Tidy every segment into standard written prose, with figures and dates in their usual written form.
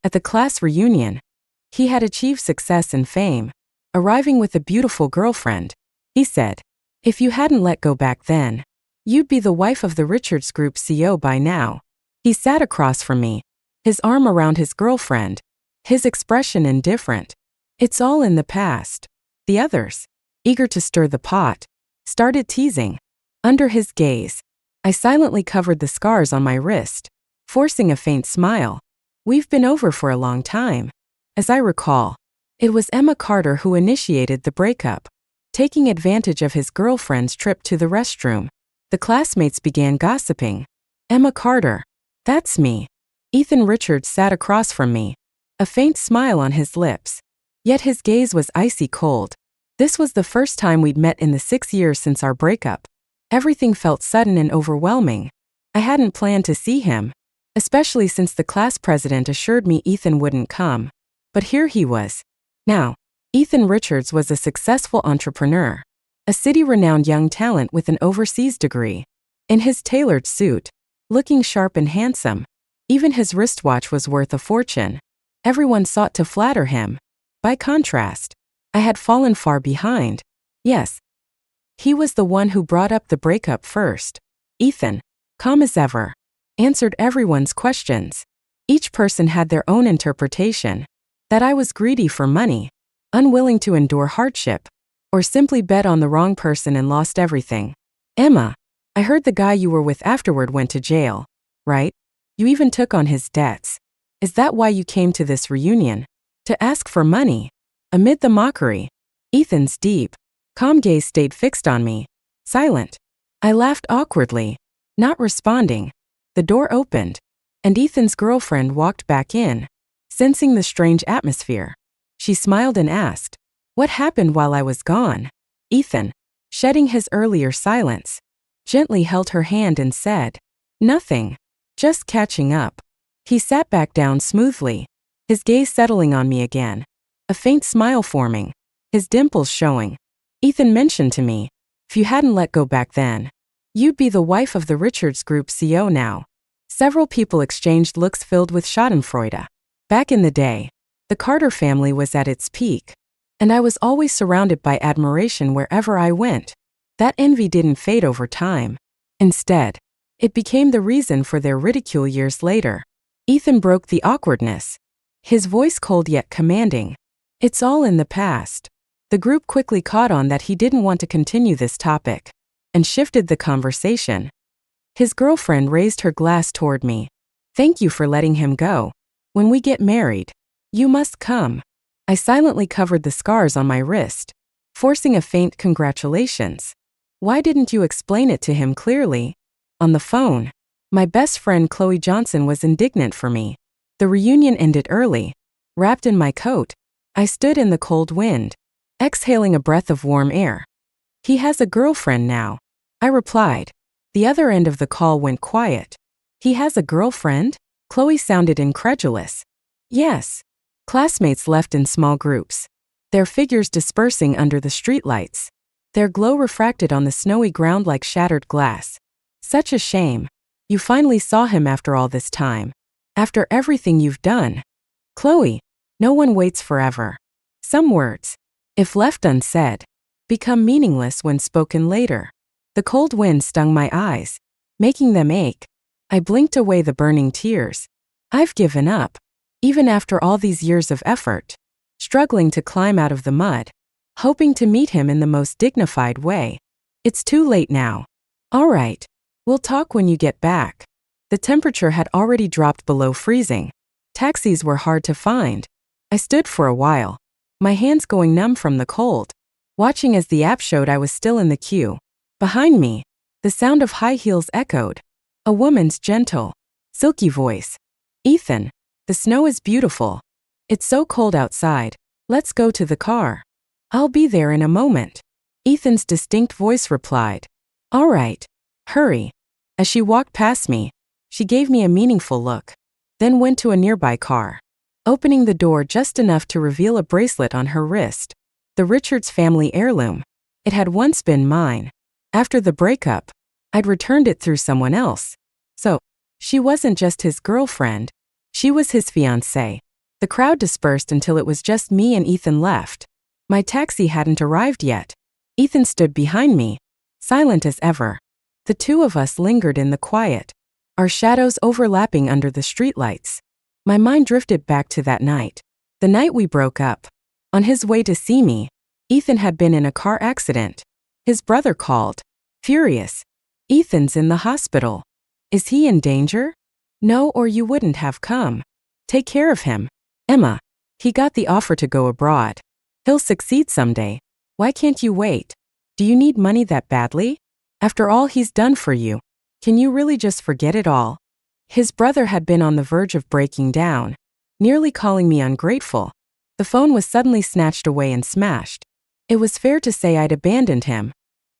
At the class reunion, he had achieved success and fame, arriving with a beautiful girlfriend. He said, "If you hadn't let go back then, you'd be the wife of the Richards Group CEO by now." He sat across from me, his arm around his girlfriend, his expression indifferent. It's all in the past. The others, eager to stir the pot, started teasing. Under his gaze, I silently covered the scars on my wrist, forcing a faint smile. We've been over for a long time. As I recall, it was Emma Carter who initiated the breakup. Taking advantage of his girlfriend's trip to the restroom, the classmates began gossiping. Emma Carter. That's me. Ethan Richards sat across from me, a faint smile on his lips. Yet his gaze was icy cold. This was the first time we'd met in the 6 years since our breakup. Everything felt sudden and overwhelming. I hadn't planned to see him, especially since the class president assured me Ethan wouldn't come. But here he was. Now, Ethan Richards was a successful entrepreneur, a city-renowned young talent with an overseas degree. In his tailored suit, looking sharp and handsome, even his wristwatch was worth a fortune. Everyone sought to flatter him. By contrast, I had fallen far behind. Yes, he was the one who brought up the breakup first. Ethan, calm as ever, answered everyone's questions. Each person had their own interpretation. That I was greedy for money, unwilling to endure hardship, or simply bet on the wrong person and lost everything. Emma, I heard the guy you were with afterward went to jail, right? You even took on his debts. Is that why you came to this reunion? To ask for money? Amid the mockery, Ethan's deep, calm gaze stayed fixed on me, silent. I laughed awkwardly, not responding. The door opened, and Ethan's girlfriend walked back in. Sensing the strange atmosphere, she smiled and asked, "What happened while I was gone?" Ethan, shedding his earlier silence, gently held her hand and said, "Nothing. Just catching up." He sat back down smoothly, his gaze settling on me again, a faint smile forming, his dimples showing. Ethan mentioned to me, "If you hadn't let go back then, you'd be the wife of the Richards Group CEO now." Several people exchanged looks filled with schadenfreude. Back in the day, the Carter family was at its peak, and I was always surrounded by admiration wherever I went. That envy didn't fade over time. Instead, it became the reason for their ridicule years later. Ethan broke the awkwardness, his voice cold yet commanding. "It's all in the past." The group quickly caught on that he didn't want to continue this topic, and shifted the conversation. His girlfriend raised her glass toward me. "Thank you for letting him go. When we get married, you must come." I silently covered the scars on my wrist, forcing a faint congratulations. "Why didn't you explain it to him clearly?" On the phone, my best friend Chloe Johnson was indignant for me. The reunion ended early. Wrapped in my coat, I stood in the cold wind, exhaling a breath of warm air. "He has a girlfriend now," I replied. The other end of the call went quiet. "He has a girlfriend?" Chloe sounded incredulous. "Yes." Classmates left in small groups, their figures dispersing under the streetlights. Their glow refracted on the snowy ground like shattered glass. "Such a shame. You finally saw him after all this time. After everything you've done." "Chloe, no one waits forever. Some words, if left unsaid, become meaningless when spoken later." The cold wind stung my eyes, making them ache. I blinked away the burning tears. I've given up, even after all these years of effort, struggling to climb out of the mud, hoping to meet him in the most dignified way. "It's too late now." "All right, we'll talk when you get back." The temperature had already dropped below freezing. Taxis were hard to find. I stood for a while, my hands going numb from the cold, watching as the app showed I was still in the queue. Behind me, the sound of high heels echoed. A woman's gentle, silky voice. "Ethan, the snow is beautiful. It's so cold outside. Let's go to the car." "I'll be there in a moment," Ethan's distinct voice replied. "All right, hurry." As she walked past me, she gave me a meaningful look, then went to a nearby car, opening the door just enough to reveal a bracelet on her wrist. The Richards family heirloom. It had once been mine. After the breakup, I'd returned it through someone else. So, she wasn't just his girlfriend, she was his fiancée. The crowd dispersed until it was just me and Ethan left. My taxi hadn't arrived yet. Ethan stood behind me, silent as ever. The two of us lingered in the quiet, our shadows overlapping under the streetlights. My mind drifted back to that night, the night we broke up. On his way to see me, Ethan had been in a car accident. His brother called, furious. "Ethan's in the hospital. Is he in danger?" "No, or you wouldn't have come. Take care of him, Emma. He got the offer to go abroad. He'll succeed someday. Why can't you wait? Do you need money that badly? After all he's done for you, can you really just forget it all?" His brother had been on the verge of breaking down, nearly calling me ungrateful. The phone was suddenly snatched away and smashed. It was fair to say I'd abandoned him.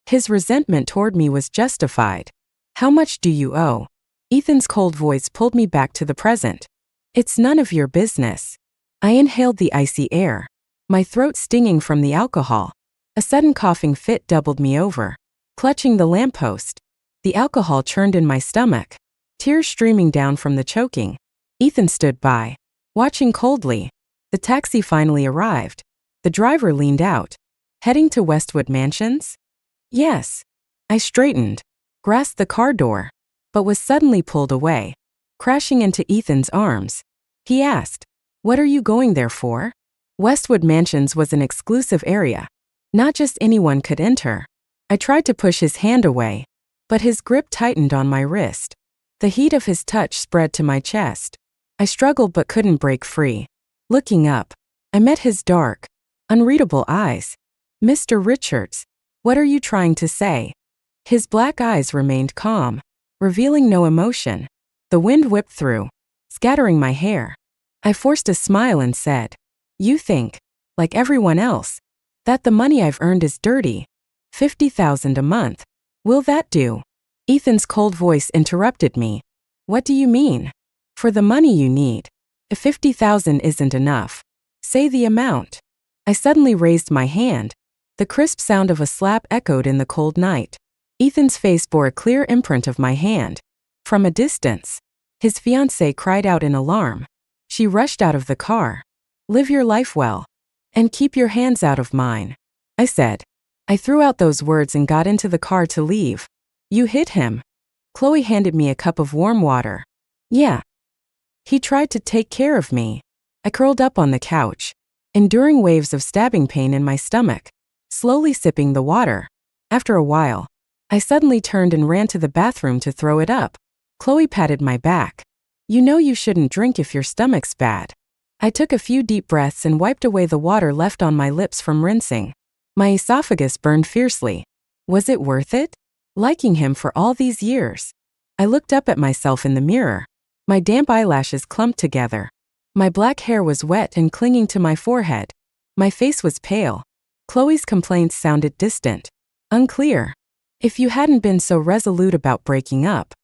His resentment toward me was justified. "How much do you owe?" Ethan's cold voice pulled me back to the present. "It's none of your business." I inhaled the icy air, my throat stinging from the alcohol. A sudden coughing fit doubled me over. Clutching the lamppost, the alcohol churned in my stomach, tears streaming down from the choking. Ethan stood by, watching coldly. The taxi finally arrived. The driver leaned out. "Heading to Westwood Mansions?" "Yes." I straightened, grasped the car door, but was suddenly pulled away, crashing into Ethan's arms. He asked, "What are you going there for?" Westwood Mansions was an exclusive area. Not just anyone could enter. I tried to push his hand away, but his grip tightened on my wrist. The heat of his touch spread to my chest. I struggled but couldn't break free. Looking up, I met his dark, unreadable eyes. "Mr. Richards, what are you trying to say?" His black eyes remained calm, revealing no emotion. The wind whipped through, scattering my hair. I forced a smile and said, "You think, like everyone else, that the money I've earned is dirty. 50,000 a month. Will that do?" Ethan's cold voice interrupted me. "What do you mean? For the money you need. If 50,000 isn't enough, say the amount." I suddenly raised my hand. The crisp sound of a slap echoed in the cold night. Ethan's face bore a clear imprint of my hand. From a distance, his fiancée cried out in alarm. She rushed out of the car. "Live your life well, and keep your hands out of mine," I said. I threw out those words and got into the car to leave. "You hit him." Chloe handed me a cup of warm water. "Yeah. He tried to take care of me." I curled up on the couch, enduring waves of stabbing pain in my stomach, slowly sipping the water. After a while, I suddenly turned and ran to the bathroom to throw it up. Chloe patted my back. "You know you shouldn't drink if your stomach's bad." I took a few deep breaths and wiped away the water left on my lips from rinsing. My esophagus burned fiercely. Was it worth it? Liking him for all these years? I looked up at myself in the mirror. My damp eyelashes clumped together. My black hair was wet and clinging to my forehead. My face was pale. Chloe's complaints sounded distant, unclear. "If you hadn't been so resolute about breaking up,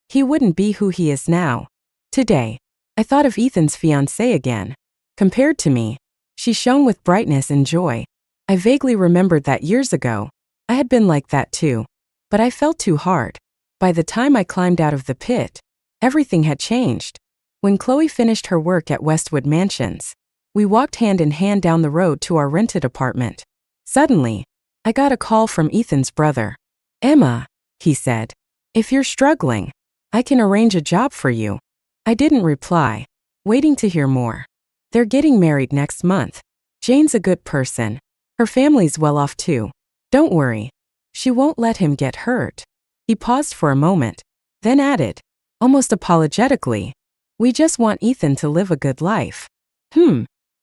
he wouldn't be who he is now." Today, I thought of Ethan's fiancée again. Compared to me, she shone with brightness and joy. I vaguely remembered that years ago, I had been like that too. But I felt too hard. By the time I climbed out of the pit, everything had changed. When Chloe finished her work at Westwood Mansions, we walked hand in hand down the road to our rented apartment. Suddenly, I got a call from Ethan's brother. "Emma," he said, "if you're struggling, I can arrange a job for you." I didn't reply, waiting to hear more. "They're getting married next month. Jane's a good person. Her family's well off too. Don't worry. She won't let him get hurt." He paused for a moment, then added, almost apologetically, "We just want Ethan to live a good life."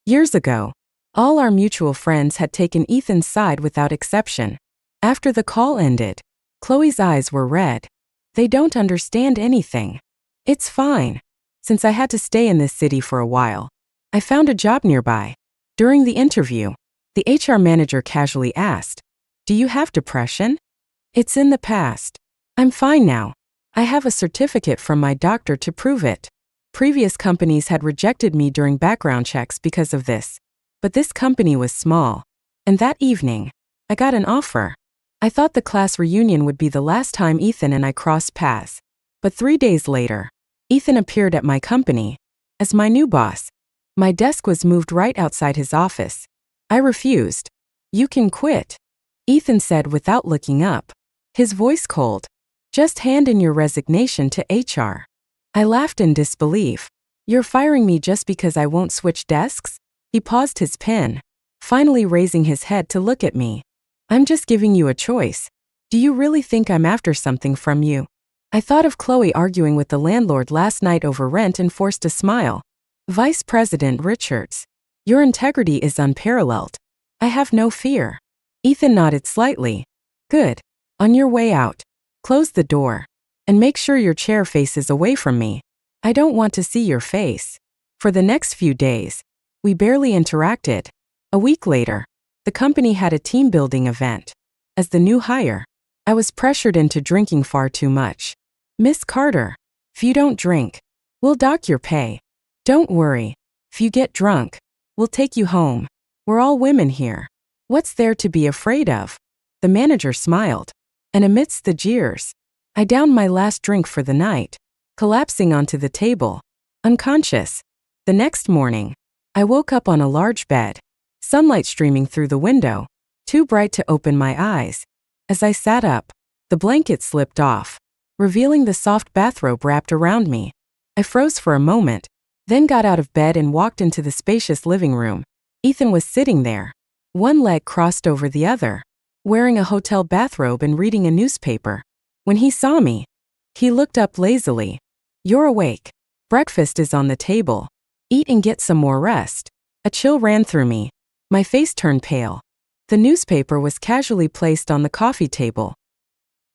Years ago, all our mutual friends had taken Ethan's side without exception. After the call ended, Chloe's eyes were red. "They don't understand anything. It's fine." Since I had to stay in this city for a while, I found a job nearby. During the interview, the HR manager casually asked, "Do you have depression?" "It's in the past. I'm fine now. I have a certificate from my doctor to prove it." Previous companies had rejected me during background checks because of this, but this company was small. And that evening, I got an offer. I thought the class reunion would be the last time Ethan and I crossed paths. But 3 days later, Ethan appeared at my company as my new boss. My desk was moved right outside his office. I refused. You can quit, Ethan said without looking up, his voice cold. Just hand in your resignation to HR. I laughed in disbelief. You're firing me just because I won't switch desks? He paused his pen, finally raising his head to look at me. I'm just giving you a choice. Do you really think I'm after something from you? I thought of Chloe arguing with the landlord last night over rent and forced a smile. Vice President Richards, your integrity is unparalleled. I have no fear. Ethan nodded slightly. Good. On your way out, close the door. And make sure your chair faces away from me. I don't want to see your face. For the next few days, we barely interacted. A week later, the company had a team-building event. As the new hire, I was pressured into drinking far too much. Miss Carter, if you don't drink, we'll dock your pay. Don't worry. If you get drunk, we'll take you home. We're all women here. What's there to be afraid of? The manager smiled. And amidst the jeers, I downed my last drink for the night, collapsing onto the table, unconscious. The next morning, I woke up on a large bed, sunlight streaming through the window, too bright to open my eyes. As I sat up, the blanket slipped off, revealing the soft bathrobe wrapped around me. I froze for a moment, then got out of bed and walked into the spacious living room. Ethan was sitting there, one leg crossed over the other, wearing a hotel bathrobe and reading a newspaper. When he saw me, he looked up lazily. You're awake. Breakfast is on the table. Eat and get some more rest. A chill ran through me. My face turned pale. The newspaper was casually placed on the coffee table.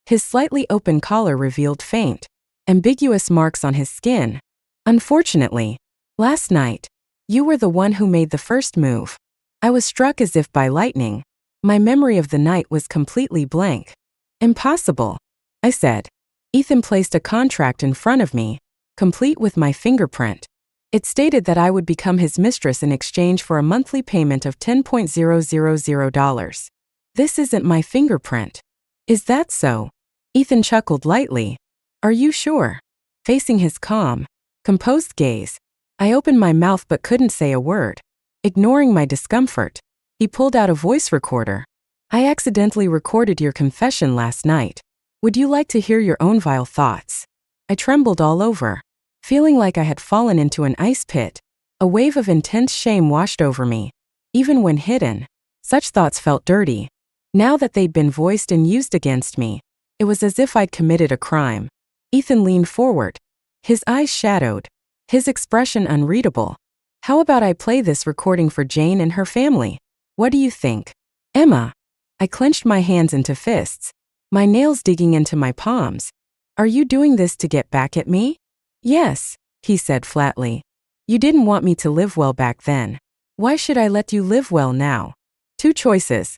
His slightly open collar revealed faint, ambiguous marks on his skin. Unfortunately, last night, you were the one who made the first move. I was struck as if by lightning. My memory of the night was completely blank. Impossible, I said. Ethan placed a contract in front of me, complete with my fingerprint. It stated that I would become his mistress in exchange for a monthly payment of $10,000. This isn't my fingerprint. Is that so? Ethan chuckled lightly. Are you sure? Facing his calm, composed gaze, I opened my mouth but couldn't say a word. Ignoring my discomfort, he pulled out a voice recorder. I accidentally recorded your confession last night. Would you like to hear your own vile thoughts? I trembled all over, feeling like I had fallen into an ice pit. A wave of intense shame washed over me. Even when hidden, such thoughts felt dirty. Now that they'd been voiced and used against me, it was as if I'd committed a crime. Ethan leaned forward, his eyes shadowed, his expression unreadable. How about I play this recording for Jane and her family? What do you think? Emma. I clenched my hands into fists, my nails digging into my palms. Are you doing this to get back at me? Yes, he said flatly. You didn't want me to live well back then. Why should I let you live well now? Two choices.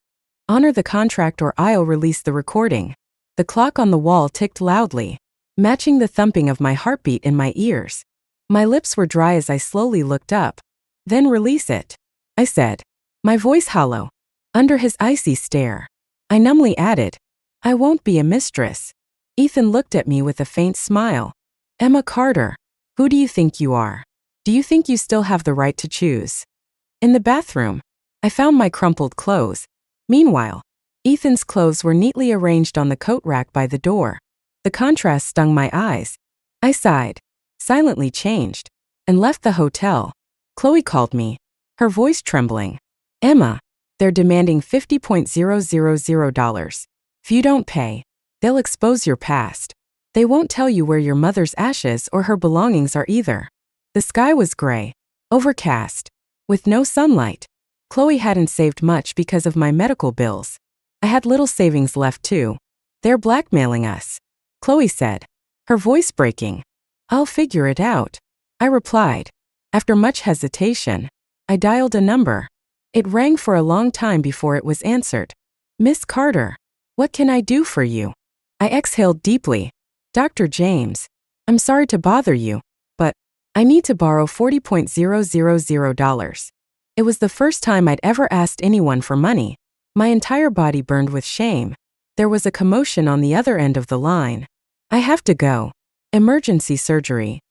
Honor the contract or I'll release the recording. The clock on the wall ticked loudly, matching the thumping of my heartbeat in my ears. My lips were dry as I slowly looked up. Then release it, I said, my voice hollow. Under his icy stare, I numbly added, I won't be a mistress. Ethan looked at me with a faint smile. Emma Carter, who do you think you are? Do you think you still have the right to choose? In the bathroom, I found my crumpled clothes. Meanwhile, Ethan's clothes were neatly arranged on the coat rack by the door. The contrast stung my eyes. I sighed, silently changed, and left the hotel. Chloe called me, her voice trembling. Emma, they're demanding $50,000. If you don't pay, they'll expose your past. They won't tell you where your mother's ashes or her belongings are either. The sky was gray, overcast, with no sunlight. Chloe hadn't saved much because of my medical bills. I had little savings left too. They're blackmailing us, Chloe said, her voice breaking. I'll figure it out, I replied. After much hesitation, I dialed a number. It rang for a long time before it was answered. Miss Carter, what can I do for you? I exhaled deeply. Dr. James, I'm sorry to bother you, but I need to borrow $40,000. It was the first time I'd ever asked anyone for money. My entire body burned with shame. There was a commotion on the other end of the line. I have to go. Emergency surgery,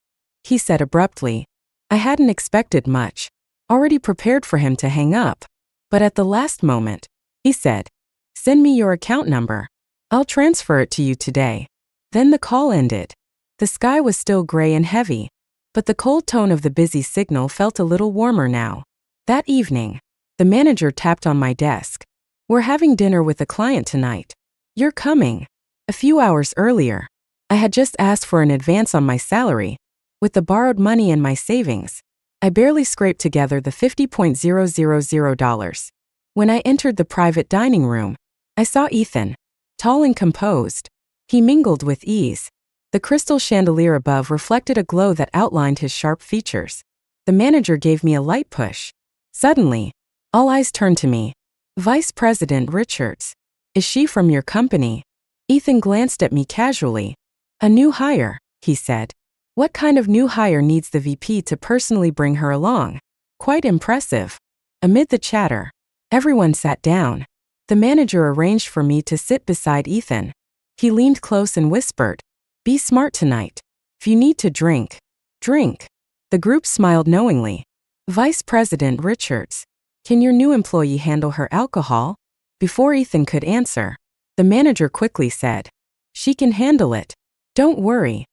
he said abruptly. I hadn't expected much. already prepared for him to hang up. But at the last moment, he said, "Send me your account number. I'll transfer it to you today." Then the call ended. The sky was still gray and heavy, but the cold tone of the busy signal felt a little warmer now. That evening, the manager tapped on my desk. "We're having dinner with a client tonight. You're coming." A few hours earlier, I had just asked for an advance on my salary. With the borrowed money and my savings, I barely scraped together the $50,000. When I entered the private dining room, I saw Ethan, tall and composed. He mingled with ease. The crystal chandelier above reflected a glow that outlined his sharp features. The manager gave me a light push. Suddenly, all eyes turned to me. "Vice President Richards. Is she from your company?" Ethan glanced at me casually. "A new hire," he said. "What kind of new hire needs the VP to personally bring her along?" Quite impressive. Amid the chatter, everyone sat down. The manager arranged for me to sit beside Ethan. He leaned close and whispered, "Be smart tonight. If you need to drink, drink." The group smiled knowingly. "Vice President Richards, can your new employee handle her alcohol?" Before Ethan could answer, the manager quickly said, "She can handle it. Don't worry."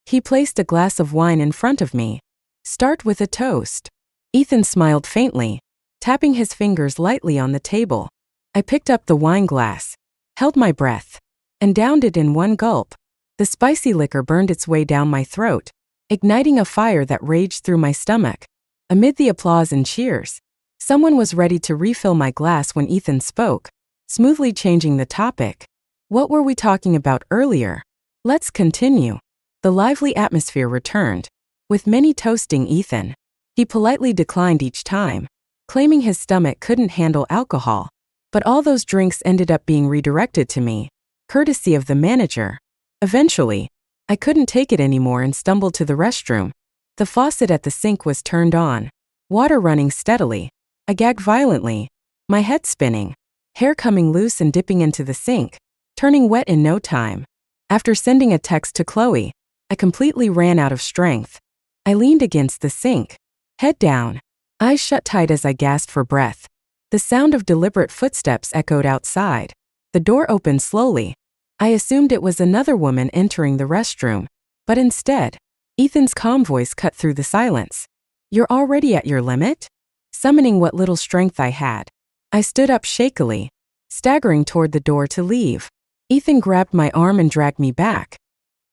He placed a glass of wine in front of me. "Start with a toast." Ethan smiled faintly, tapping his fingers lightly on the table. I picked up the wine glass, held my breath, and downed it in one gulp. The spicy liquor burned its way down my throat, igniting a fire that raged through my stomach. Amid the applause and cheers, someone was ready to refill my glass when Ethan spoke, smoothly changing the topic. "What were we talking about earlier? Let's continue." The lively atmosphere returned, with many toasting Ethan. He politely declined each time, claiming his stomach couldn't handle alcohol. But all those drinks ended up being redirected to me, courtesy of the manager. Eventually, I couldn't take it anymore and stumbled to the restroom. The faucet at the sink was turned on, water running steadily. I gagged violently, my head spinning, hair coming loose and dipping into the sink, turning wet in no time. After sending a text to Chloe, I completely ran out of strength. I leaned against the sink, head down, eyes shut tight as I gasped for breath. The sound of deliberate footsteps echoed outside. The door opened slowly. I assumed it was another woman entering the restroom, but instead, Ethan's calm voice cut through the silence. "You're already at your limit?" Summoning what little strength I had, I stood up shakily, staggering toward the door to leave. Ethan grabbed my arm and dragged me back.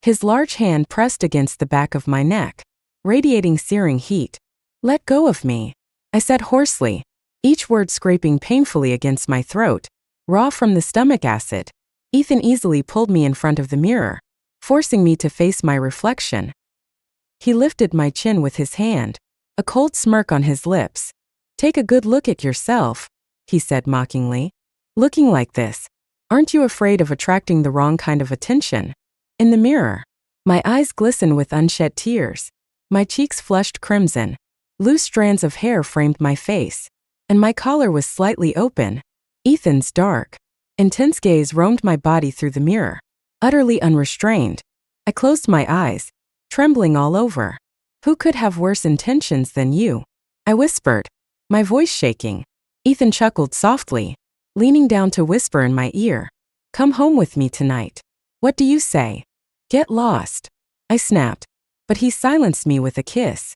His large hand pressed against the back of my neck, radiating searing heat. "Let go of me," I said hoarsely, each word scraping painfully against my throat, raw from the stomach acid. Ethan easily pulled me in front of the mirror, forcing me to face my reflection. He lifted my chin with his hand, a cold smirk on his lips. "Take a good look at yourself," he said mockingly. "Looking like this, aren't you afraid of attracting the wrong kind of attention?" In the mirror, my eyes glistened with unshed tears. My cheeks flushed crimson. Loose strands of hair framed my face, and my collar was slightly open. Ethan's dark, intense gaze roamed my body through the mirror, utterly unrestrained. I closed my eyes, trembling all over. "Who could have worse intentions than you?" I whispered, my voice shaking. Ethan chuckled softly, leaning down to whisper in my ear, "Come home with me tonight. What do you say?" "Get lost," I snapped, but he silenced me with a kiss,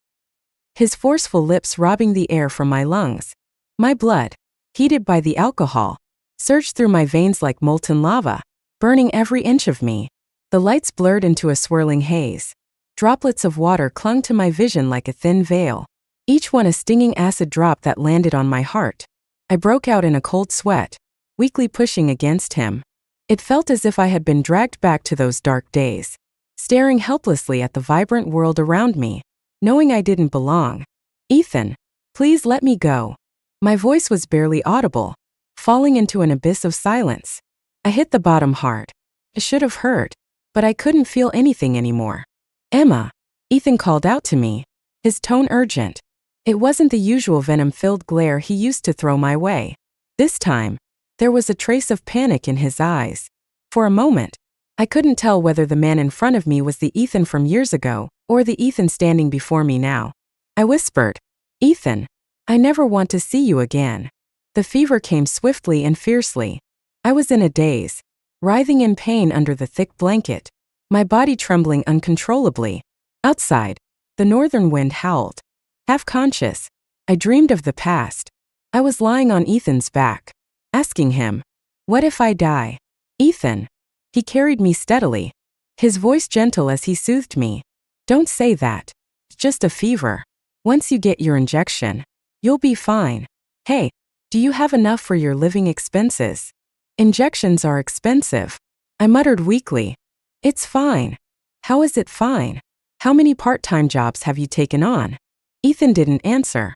his forceful lips robbing the air from my lungs. My blood, heated by the alcohol, surged through my veins like molten lava, burning every inch of me. The lights blurred into a swirling haze. Droplets of water clung to my vision like a thin veil, each one a stinging acid drop that landed on my heart. I broke out in a cold sweat, weakly pushing against him. It felt as if I had been dragged back to those dark days, staring helplessly at the vibrant world around me, knowing I didn't belong. "Ethan, please let me go." My voice was barely audible, falling into an abyss of silence. I hit the bottom hard. It should have hurt, but I couldn't feel anything anymore. "Emma," Ethan called out to me, his tone urgent. It wasn't the usual venom-filled glare he used to throw my way. This time, there was a trace of panic in his eyes. For a moment, I couldn't tell whether the man in front of me was the Ethan from years ago or the Ethan standing before me now. I whispered, "Ethan, I never want to see you again. The fever came swiftly and fiercely. I was in a daze, writhing in pain under the thick blanket, my body trembling uncontrollably. Outside, the northern wind howled. Half conscious, I dreamed of the past. I was lying on Ethan's back, asking him, "What if I die?" "Ethan." He carried me steadily, his voice gentle as he soothed me. "Don't say that. It's just a fever. Once you get your injection, you'll be fine. Hey, do you have enough for your living expenses?" "Injections are expensive," I muttered weakly. "It's fine." "How is it fine? How many part-time jobs have you taken on?" Ethan didn't answer.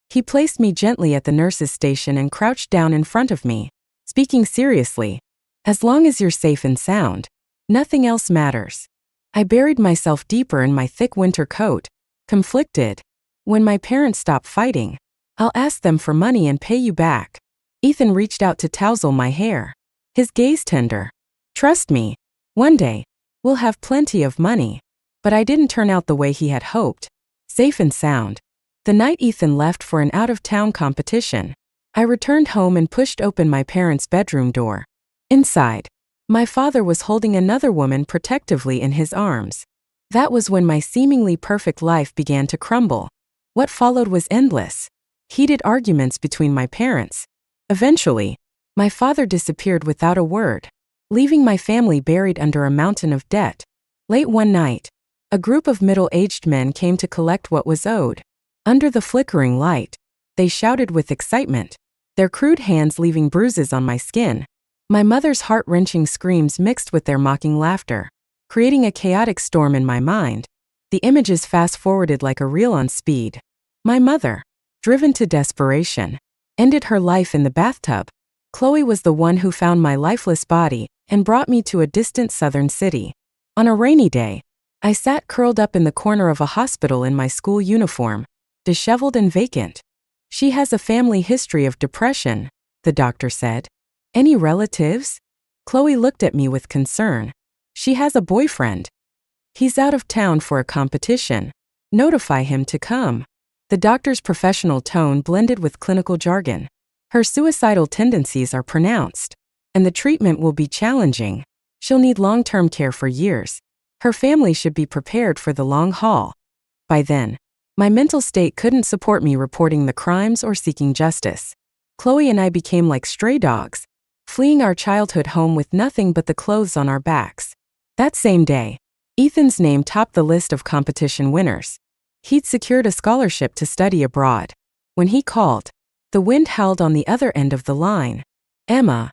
He placed me gently at the nurse's station and crouched down in front of me, speaking seriously. "As long as you're safe and sound, nothing else matters." I buried myself deeper in my thick winter coat, conflicted. "When my parents stop fighting, I'll ask them for money and pay you back." Ethan reached out to tousle my hair, his gaze tender. "Trust me, one day, we'll have plenty of money." But I didn't turn out the way he had hoped, safe and sound. The night Ethan left for an out-of-town competition, I returned home and pushed open my parents' bedroom door. Inside, my father was holding another woman protectively in his arms. That was when my seemingly perfect life began to crumble. What followed was endless. Heated arguments between my parents. Eventually, my father disappeared without a word, leaving my family buried under a mountain of debt. Late one night, a group of middle-aged men came to collect what was owed. Under the flickering light, they shouted with excitement, their crude hands leaving bruises on my skin. My mother's heart-wrenching screams mixed with their mocking laughter, creating a chaotic storm in my mind. The images fast-forwarded like a reel on speed. My mother, driven to desperation, ended her life in the bathtub. Chloe was the one who found my lifeless body and brought me to a distant southern city. On a rainy day, I sat curled up in the corner of a hospital in my school uniform, disheveled and vacant. "She has a family history of depression," the doctor said. "Any relatives?" Chloe looked at me with concern. "She has a boyfriend. He's out of town for a competition. Notify him to come." The doctor's professional tone blended with clinical jargon. "Her suicidal tendencies are pronounced, and the treatment will be challenging. She'll need long-term care for years. Her family should be prepared for the long haul." By then, my mental state couldn't support me reporting the crimes or seeking justice. Chloe and I became like stray dogs, fleeing our childhood home with nothing but the clothes on our backs. That same day, Ethan's name topped the list of competition winners. He'd secured a scholarship to study abroad. When he called, the wind howled on the other end of the line. "Emma."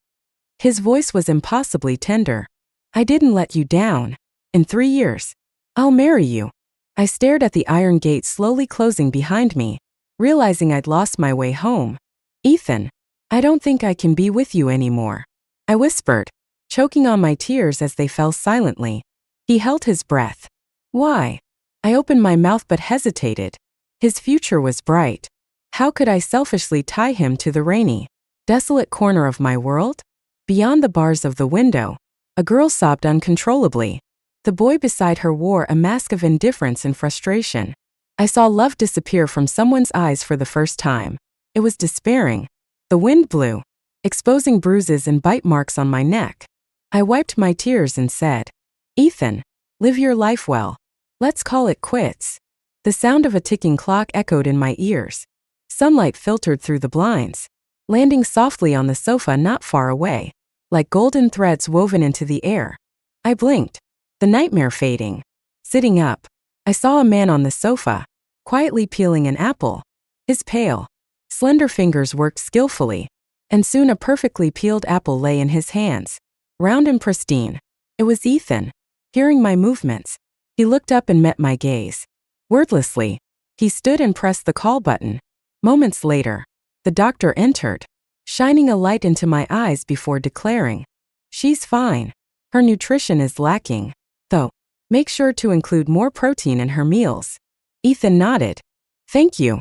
His voice was impossibly tender. "I didn't let you down. In 3 years, I'll marry you." I stared at the iron gate slowly closing behind me, realizing I'd lost my way home. "Ethan, I don't think I can be with you anymore," I whispered, choking on my tears as they fell silently. He held his breath. "Why?" I opened my mouth but hesitated. His future was bright. How could I selfishly tie him to the rainy, desolate corner of my world? Beyond the bars of the window, a girl sobbed uncontrollably. The boy beside her wore a mask of indifference and frustration. I saw love disappear from someone's eyes for the first time. It was despairing. The wind blew, exposing bruises and bite marks on my neck. I wiped my tears and said, "Ethan, live your life well. Let's call it quits." The sound of a ticking clock echoed in my ears. Sunlight filtered through the blinds, landing softly on the sofa not far away, like golden threads woven into the air. I blinked, the nightmare fading. Sitting up, I saw a man on the sofa, quietly peeling an apple. His pale, slender fingers worked skillfully, and soon a perfectly peeled apple lay in his hands, round and pristine. It was Ethan. Hearing my movements, he looked up and met my gaze. Wordlessly, he stood and pressed the call button. Moments later, the doctor entered, shining a light into my eyes before declaring, "She's fine. Her nutrition is lacking, though. Make sure to include more protein in her meals." Ethan nodded. "Thank you."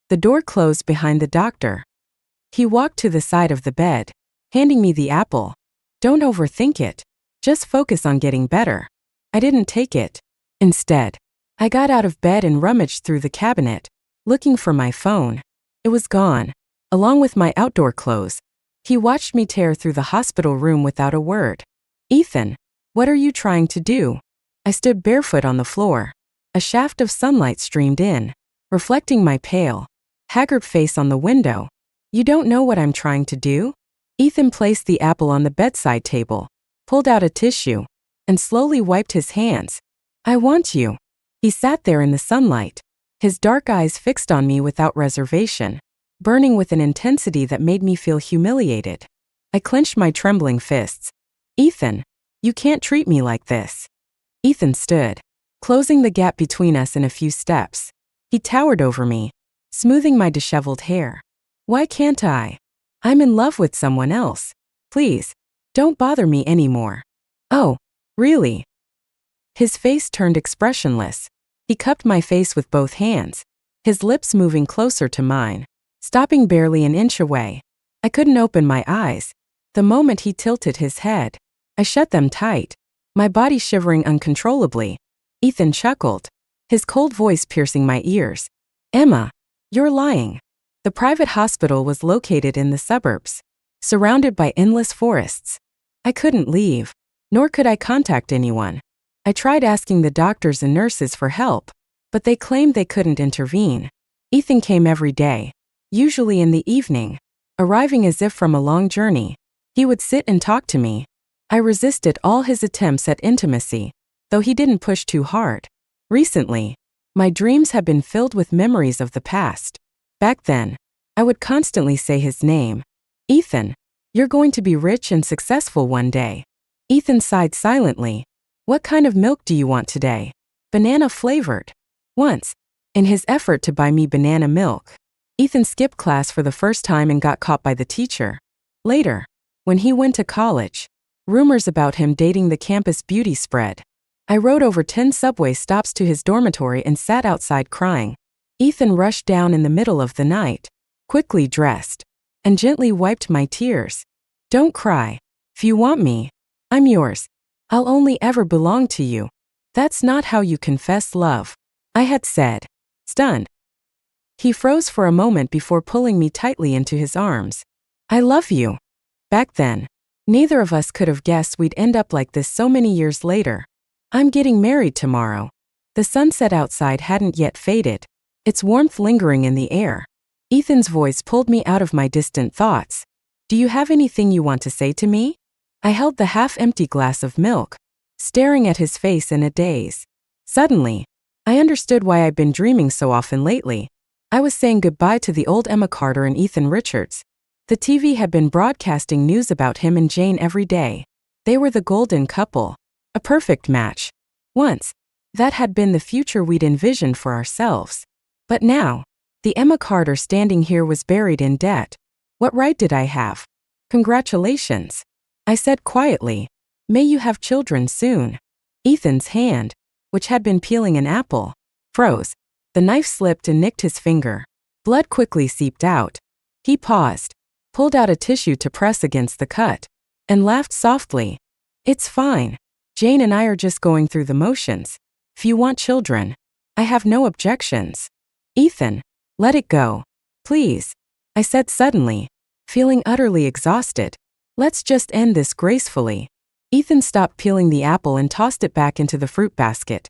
The door closed behind the doctor. He walked to the side of the bed, handing me the apple. "Don't overthink it. Just focus on getting better." I didn't take it. Instead, I got out of bed and rummaged through the cabinet, looking for my phone. It was gone, along with my outdoor clothes. He watched me tear through the hospital room without a word. Ethan, what are you trying to do? I stood barefoot on the floor. A shaft of sunlight streamed in, reflecting my pale, haggard face on the window. You don't know what I'm trying to do? Ethan placed the apple on the bedside table, pulled out a tissue, and slowly wiped his hands. I want you. He sat there in the sunlight, his dark eyes fixed on me without reservation, burning with an intensity that made me feel humiliated. I clenched my trembling fists. Ethan, you can't treat me like this. Ethan stood, closing the gap between us in a few steps. He towered over me, smoothing my disheveled hair. Why can't I? I'm in love with someone else. Please, don't bother me anymore. Oh, really? His face turned expressionless. He cupped my face with both hands, his lips moving closer to mine, stopping barely an inch away. I couldn't open my eyes. The moment he tilted his head, I shut them tight, my body shivering uncontrollably. Ethan chuckled, his cold voice piercing my ears. Emma, you're lying. The private hospital was located in the suburbs, surrounded by endless forests. I couldn't leave, nor could I contact anyone. I tried asking the doctors and nurses for help, but they claimed they couldn't intervene. Ethan came every day, usually in the evening, arriving as if from a long journey. He would sit and talk to me. I resisted all his attempts at intimacy, though he didn't push too hard. Recently, my dreams have been filled with memories of the past. Back then, I would constantly say his name. Ethan, you're going to be rich and successful one day. Ethan sighed silently. What kind of milk do you want today? Banana flavored. Once, in his effort to buy me banana milk, Ethan skipped class for the first time and got caught by the teacher. Later, when he went to college, rumors about him dating the campus beauty spread. I rode over 10 subway stops to his dormitory and sat outside crying. Ethan rushed down in the middle of the night, quickly dressed, and gently wiped my tears. Don't cry. If you want me, I'm yours. I'll only ever belong to you. That's not how you confess love, I had said, stunned. He froze for a moment before pulling me tightly into his arms. I love you. Back then, neither of us could have guessed we'd end up like this so many years later. I'm getting married tomorrow. The sunset outside hadn't yet faded, its warmth lingering in the air. Ethan's voice pulled me out of my distant thoughts. Do you have anything you want to say to me? I held the half-empty glass of milk, staring at his face in a daze. Suddenly, I understood why I'd been dreaming so often lately. I was saying goodbye to the old Emma Carter and Ethan Richards. The TV had been broadcasting news about him and Jane every day. They were the golden couple, a perfect match. Once, that had been the future we'd envisioned for ourselves. But now, the Emma Carter standing here was buried in debt. What right did I have? Congratulations, I said quietly. May you have children soon. Ethan's hand, which had been peeling an apple, froze. The knife slipped and nicked his finger. Blood quickly seeped out. He paused, pulled out a tissue to press against the cut, and laughed softly. It's fine. Jane and I are just going through the motions. If you want children, I have no objections. Ethan, let it go. Please, I said suddenly, feeling utterly exhausted. Let's just end this gracefully. Ethan stopped peeling the apple and tossed it back into the fruit basket.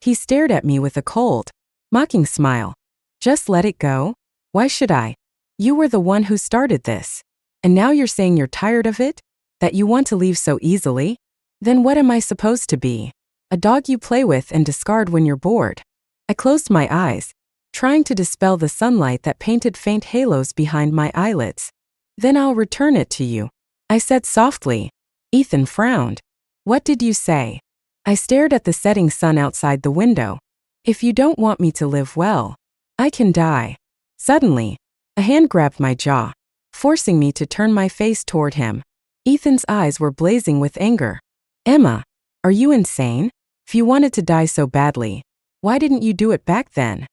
He stared at me with a cold, mocking smile. Just let it go? Why should I? You were the one who started this. And now you're saying you're tired of it? That you want to leave so easily? Then what am I supposed to be? A dog you play with and discard when you're bored? I closed my eyes, trying to dispel the sunlight that painted faint halos behind my eyelids. Then I'll return it to you, I said softly. Ethan frowned. What did you say? I stared at the setting sun outside the window. If you don't want me to live well, I can die. Suddenly, a hand grabbed my jaw, forcing me to turn my face toward him. Ethan's eyes were blazing with anger. Emma, are you insane? If you wanted to die so badly, why didn't you do it back then?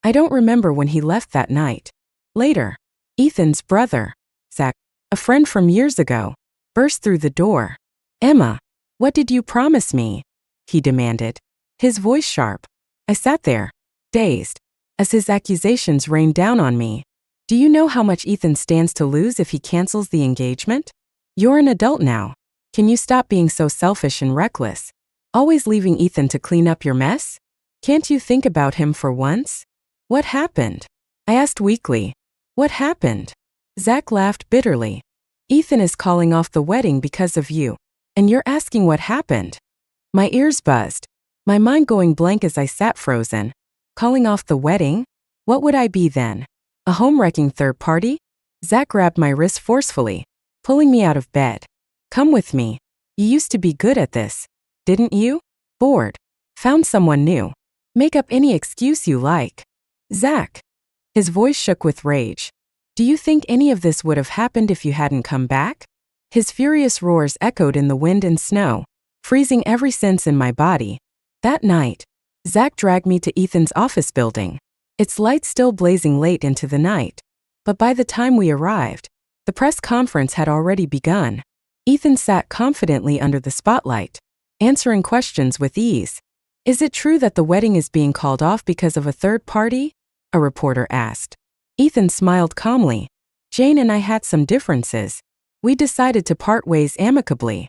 I don't remember when he left that night. Later, Ethan's brother, Zach, a friend from years ago, burst through the door. Emma, what did you promise me? He demanded, his voice sharp. I sat there, dazed, as his accusations rained down on me. Do you know how much Ethan stands to lose if he cancels the engagement? You're an adult now. Can you stop being so selfish and reckless? Always leaving Ethan to clean up your mess? Can't you think about him for once? What happened? I asked weakly. What happened? Zach laughed bitterly. Ethan is calling off the wedding because of you. And you're asking what happened? My ears buzzed, my mind going blank as I sat frozen. Calling off the wedding? What would I be then? A home-wrecking third party? Zach grabbed my wrist forcefully, pulling me out of bed. Come with me. You used to be good at this, didn't you? Bored. Found someone new. Make up any excuse you like. Zach. His voice shook with rage. Do you think any of this would have happened if you hadn't come back? His furious roars echoed in the wind and snow, freezing every sense in my body. That night, Zach dragged me to Ethan's office building, its lights still blazing late into the night. But by the time we arrived, the press conference had already begun. Ethan sat confidently under the spotlight, answering questions with ease. Is it true that the wedding is being called off because of a third party? A reporter asked. Ethan smiled calmly. Jane and I had some differences. We decided to part ways amicably.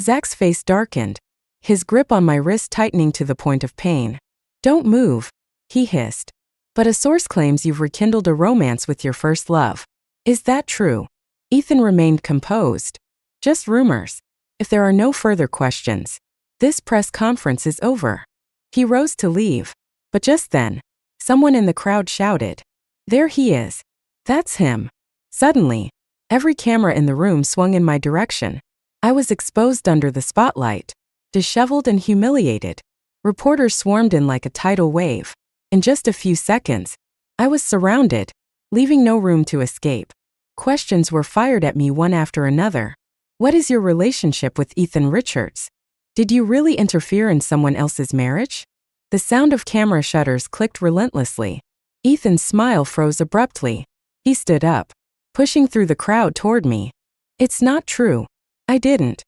Zach's face darkened, his grip on my wrist tightening to the point of pain. Don't move, he hissed. But a source claims you've rekindled a romance with your first love. Is that true? Ethan remained composed. Just rumors. If there are no further questions, this press conference is over. He rose to leave. But just then, someone in the crowd shouted, There he is. That's him. Suddenly, every camera in the room swung in my direction. I was exposed under the spotlight, disheveled and humiliated. Reporters swarmed in like a tidal wave. In just a few seconds, I was surrounded, leaving no room to escape. Questions were fired at me one after another. What is your relationship with Ethan Richards? Did you really interfere in someone else's marriage? The sound of camera shutters clicked relentlessly. Ethan's smile froze abruptly. He stood up, pushing through the crowd toward me. It's not true. I didn't.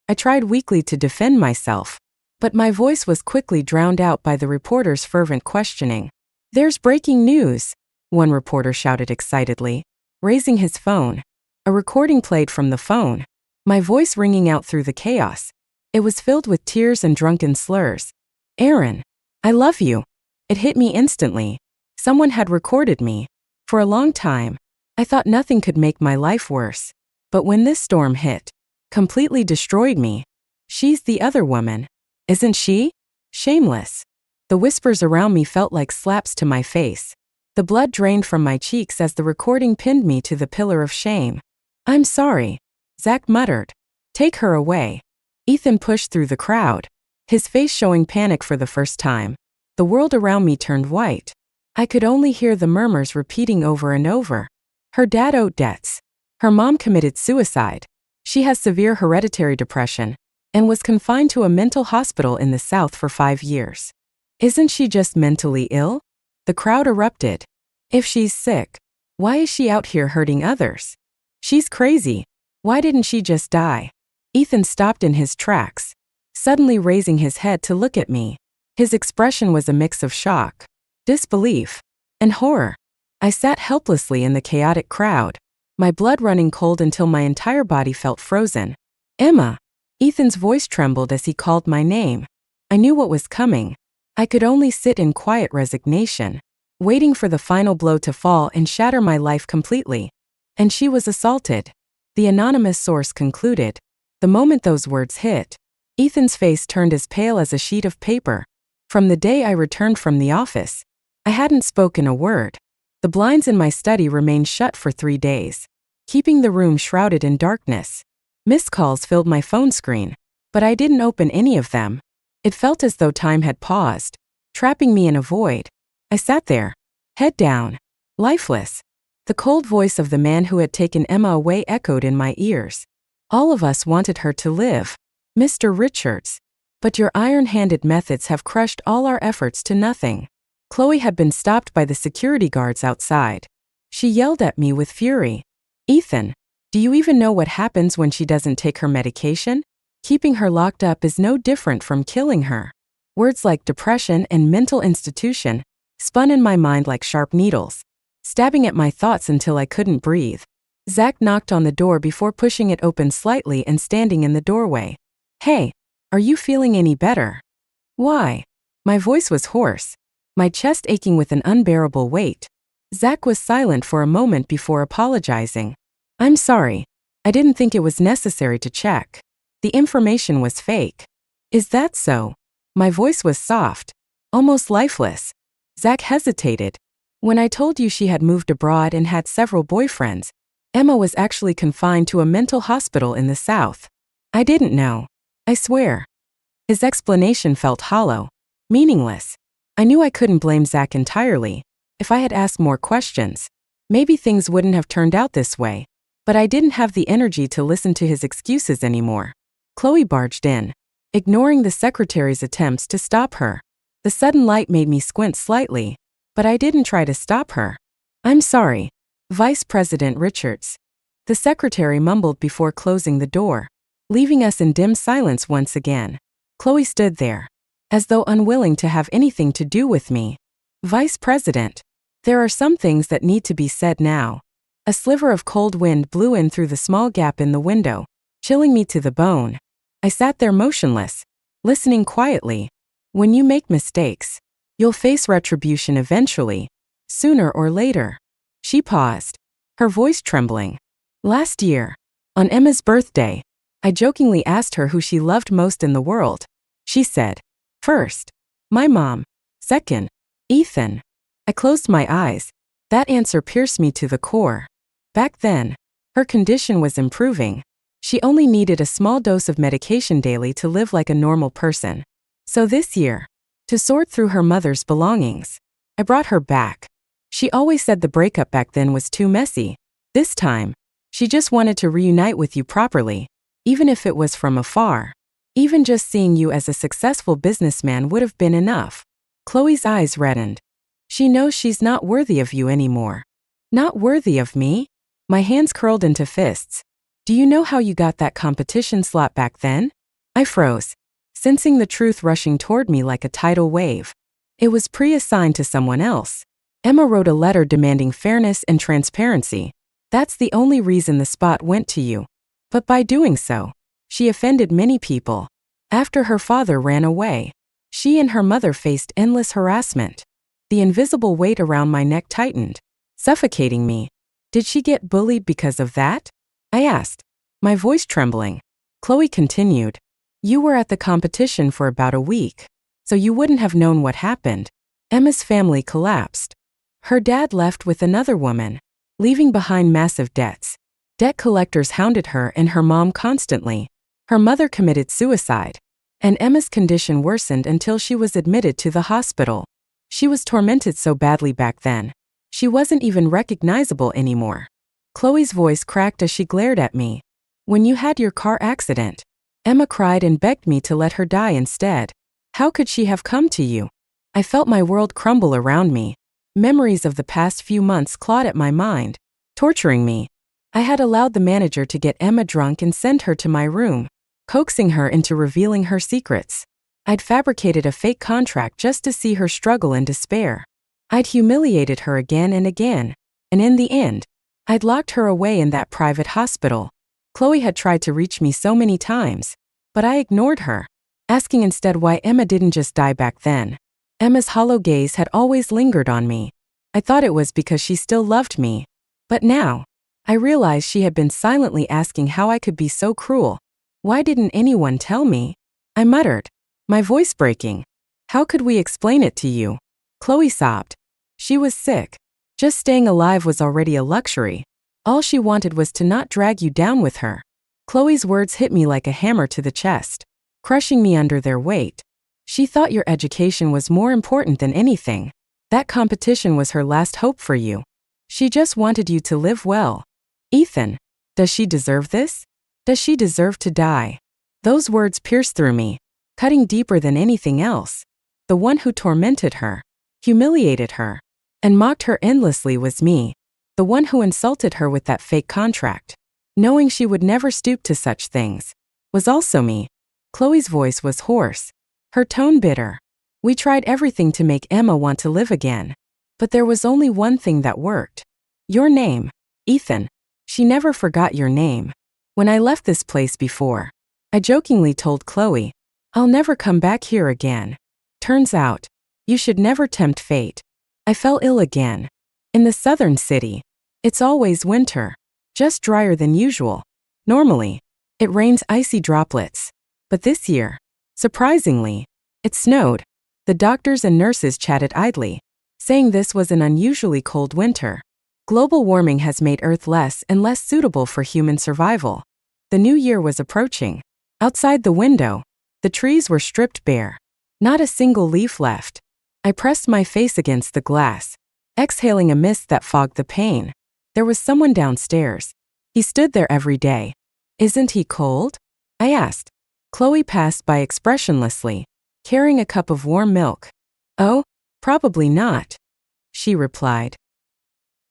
I tried weakly to defend myself, but my voice was quickly drowned out by the reporter's fervent questioning. There's breaking news, one reporter shouted excitedly, raising his phone. A recording played from the phone, my voice ringing out through the chaos. It was filled with tears and drunken slurs. Aaron, I love you. It hit me instantly. Someone had recorded me. For a long time, I thought nothing could make my life worse. But when this storm hit, completely destroyed me. She's the other woman. Isn't she? Shameless. The whispers around me felt like slaps to my face. The blood drained from my cheeks as the recording pinned me to the pillar of shame. I'm sorry, Zach muttered. Take her away. Ethan pushed through the crowd, his face showing panic for the first time. The world around me turned white. I could only hear the murmurs repeating over and over. Her dad owed debts. Her mom committed suicide. She has severe hereditary depression and was confined to a mental hospital in the South for 5 years. Isn't she just mentally ill? The crowd erupted. If she's sick, why is she out here hurting others? She's crazy. Why didn't she just die? Ethan stopped in his tracks, suddenly raising his head to look at me. His expression was a mix of shock, disbelief, and horror. I sat helplessly in the chaotic crowd, my blood running cold until my entire body felt frozen. Emma! Ethan's voice trembled as he called my name. I knew what was coming. I could only sit in quiet resignation, waiting for the final blow to fall and shatter my life completely. And she was assaulted. The anonymous source concluded. The moment those words hit, Ethan's face turned as pale as a sheet of paper. From the day I returned from the office, I hadn't spoken a word. The blinds in my study remained shut for 3 days, keeping the room shrouded in darkness. Missed calls filled my phone screen, but I didn't open any of them. It felt as though time had paused, trapping me in a void. I sat there, head down, lifeless. The cold voice of the man who had taken Emma away echoed in my ears. All of us wanted her to live, Mr. Richards. But your iron-handed methods have crushed all our efforts to nothing. Chloe had been stopped by the security guards outside. She yelled at me with fury. Ethan, do you even know what happens when she doesn't take her medication? Keeping her locked up is no different from killing her. Words like depression and mental institution spun in my mind like sharp needles. stabbing at my thoughts until I couldn't breathe. Zach knocked on the door before pushing it open slightly and standing in the doorway. "Hey, are you feeling any better?" "Why?" My voice was hoarse, my chest aching with an unbearable weight. Zach was silent for a moment before apologizing. "I'm sorry. I didn't think it was necessary to check. The information was fake." "Is that so?" My voice was soft, almost lifeless. Zach hesitated. "When I told you she had moved abroad and had several boyfriends, Emma was actually confined to a mental hospital in the South. I didn't know. I swear." His explanation felt hollow, meaningless. I knew I couldn't blame Zach entirely. If I had asked more questions, maybe things wouldn't have turned out this way. But I didn't have the energy to listen to his excuses anymore. Chloe barged in, ignoring the secretary's attempts to stop her. The sudden light made me squint slightly, but I didn't try to stop her. "I'm sorry, Vice President Richards," the secretary mumbled before closing the door, leaving us in dim silence once again. Chloe stood there, as though unwilling to have anything to do with me. "Vice President, there are some things that need to be said now." A sliver of cold wind blew in through the small gap in the window, chilling me to the bone. I sat there motionless, listening quietly. "When you make mistakes, you'll face retribution eventually, sooner or later." She paused, her voice trembling. "Last year, on Emma's birthday, I jokingly asked her who she loved most in the world. She said, first, my mom. Second, Ethan." I closed my eyes. That answer pierced me to the core. Back then, her condition was improving. She only needed a small dose of medication daily to live like a normal person. So this year, to sort through her mother's belongings, I brought her back. She always said the breakup back then was too messy. This time, she just wanted to reunite with you properly, even if it was from afar. Even just seeing you as a successful businessman would have been enough. Chloe's eyes reddened. "She knows she's not worthy of you anymore." "Not worthy of me?" My hands curled into fists. "Do you know how you got that competition slot back then?" I froze, sensing the truth rushing toward me like a tidal wave. It was pre-assigned to someone else. Emma wrote a letter demanding fairness and transparency. That's the only reason the spot went to you. But by doing so, she offended many people. After her father ran away, she and her mother faced endless harassment. The invisible weight around my neck tightened, suffocating me. "Did she get bullied because of that?" I asked, my voice trembling. Chloe continued, "You were at the competition for about a week, so you wouldn't have known what happened. Emma's family collapsed. Her dad left with another woman, leaving behind massive debts. Debt collectors hounded her and her mom constantly. Her mother committed suicide, and Emma's condition worsened until she was admitted to the hospital. She was tormented so badly back then, she wasn't even recognizable anymore." Chloe's voice cracked as she glared at me. "When you had your car accident, Emma cried and begged me to let her die instead. How could she have come to you?" I felt my world crumble around me. Memories of the past few months clawed at my mind, torturing me. I had allowed the manager to get Emma drunk and send her to my room, coaxing her into revealing her secrets. I'd fabricated a fake contract just to see her struggle and despair. I'd humiliated her again and again, and in the end, I'd locked her away in that private hospital. Chloe had tried to reach me so many times, but I ignored her, asking instead why Emma didn't just die back then. Emma's hollow gaze had always lingered on me. I thought it was because she still loved me. But now, I realized she had been silently asking how I could be so cruel. "Why didn't anyone tell me?" I muttered, my voice breaking. "How could we explain it to you?" Chloe sobbed. She was sick. Just staying alive was already a luxury. All she wanted was to not drag you down with her. Chloe's words hit me like a hammer to the chest, crushing me under their weight. She thought your education was more important than anything. That competition was her last hope for you. She just wanted you to live well. Ethan, does she deserve this? Does she deserve to die? Those words pierced through me, cutting deeper than anything else. The one who tormented her, humiliated her, and mocked her endlessly was me. The one who insulted her with that fake contract, knowing she would never stoop to such things, was also me. Chloe's voice was hoarse, her tone bitter. "We tried everything to make Emma want to live again. But there was only one thing that worked. Your name, Ethan. She never forgot your name. When I left this place before, I jokingly told Chloe, I'll never come back here again. Turns out, you should never tempt fate. I fell ill again. In the southern city, it's always winter, just drier than usual. Normally, it rains icy droplets. But this year, surprisingly, it snowed. The doctors and nurses chatted idly, saying this was an unusually cold winter. Global warming has made Earth less and less suitable for human survival. The new year was approaching. Outside the window, the trees were stripped bare. Not a single leaf left. I pressed my face against the glass, exhaling a mist that fogged the pane. There was someone downstairs. He stood there every day. Isn't he cold? I asked. Chloe passed by expressionlessly, carrying a cup of warm milk. Oh, probably not, she replied.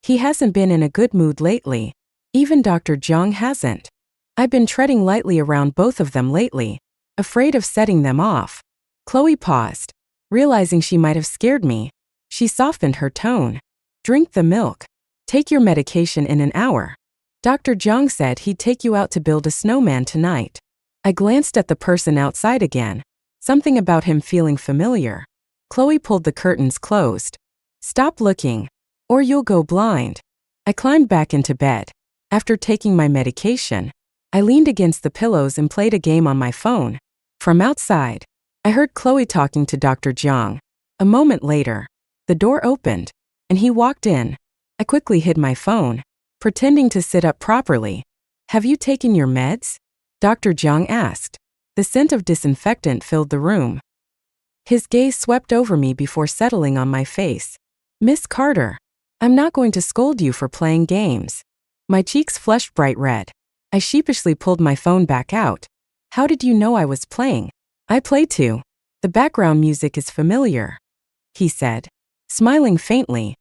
He hasn't been in a good mood lately. Even Dr. Jiang hasn't. I've been treading lightly around both of them lately, afraid of setting them off. Chloe paused, realizing she might have scared me. She softened her tone. Drink the milk. Take your medication in an hour. Dr. Jiang said he'd take you out to build a snowman tonight. I glanced at the person outside again, something about him feeling familiar. Chloe pulled the curtains closed. Stop looking, or you'll go blind. I climbed back into bed. After taking my medication, I leaned against the pillows and played a game on my phone. From outside, I heard Chloe talking to Dr. Jiang. A moment later, the door opened, and he walked in. I quickly hid my phone, pretending to sit up properly. Have you taken your meds? Dr. Jiang asked. The scent of disinfectant filled the room. His gaze swept over me before settling on my face. Miss Carter, I'm not going to scold you for playing games. My cheeks flushed bright red. I sheepishly pulled my phone back out. How did you know I was playing? I play too. The background music is familiar, he said, smiling faintly.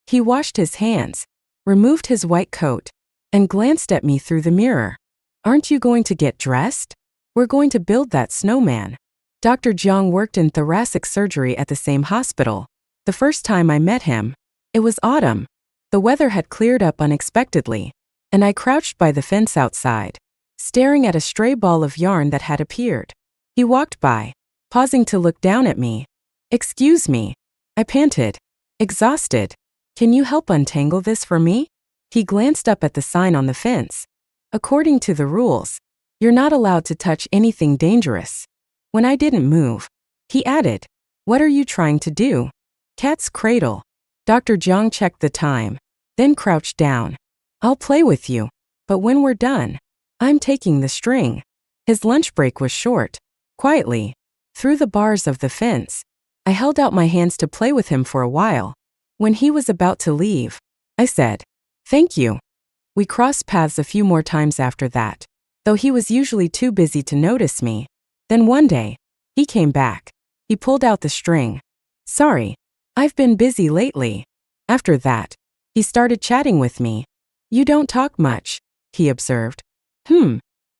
He washed his hands, removed his white coat, and glanced at me through the mirror. Aren't you going to get dressed? We're going to build that snowman. Dr. Jiang worked in thoracic surgery at the same hospital. The first time I met him, it was autumn. The weather had cleared up unexpectedly, and I crouched by the fence outside, staring at a stray ball of yarn that had appeared. He walked by, pausing to look down at me. Excuse me, I panted, exhausted. Can you help untangle this for me? He glanced up at the sign on the fence. According to the rules, you're not allowed to touch anything dangerous. When I didn't move, he added, what are you trying to do? Cat's cradle. Dr. Jiang checked the time, then crouched down. I'll play with you, but when we're done, I'm taking the string. His lunch break was short. Quietly, through the bars of the fence, I held out my hands to play with him for a while. When he was about to leave, I said, thank you. We crossed paths a few more times after that, though he was usually too busy to notice me. Then one day, he came back. He pulled out the string. Sorry, I've been busy lately. After that, he started chatting with me. You don't talk much, he observed.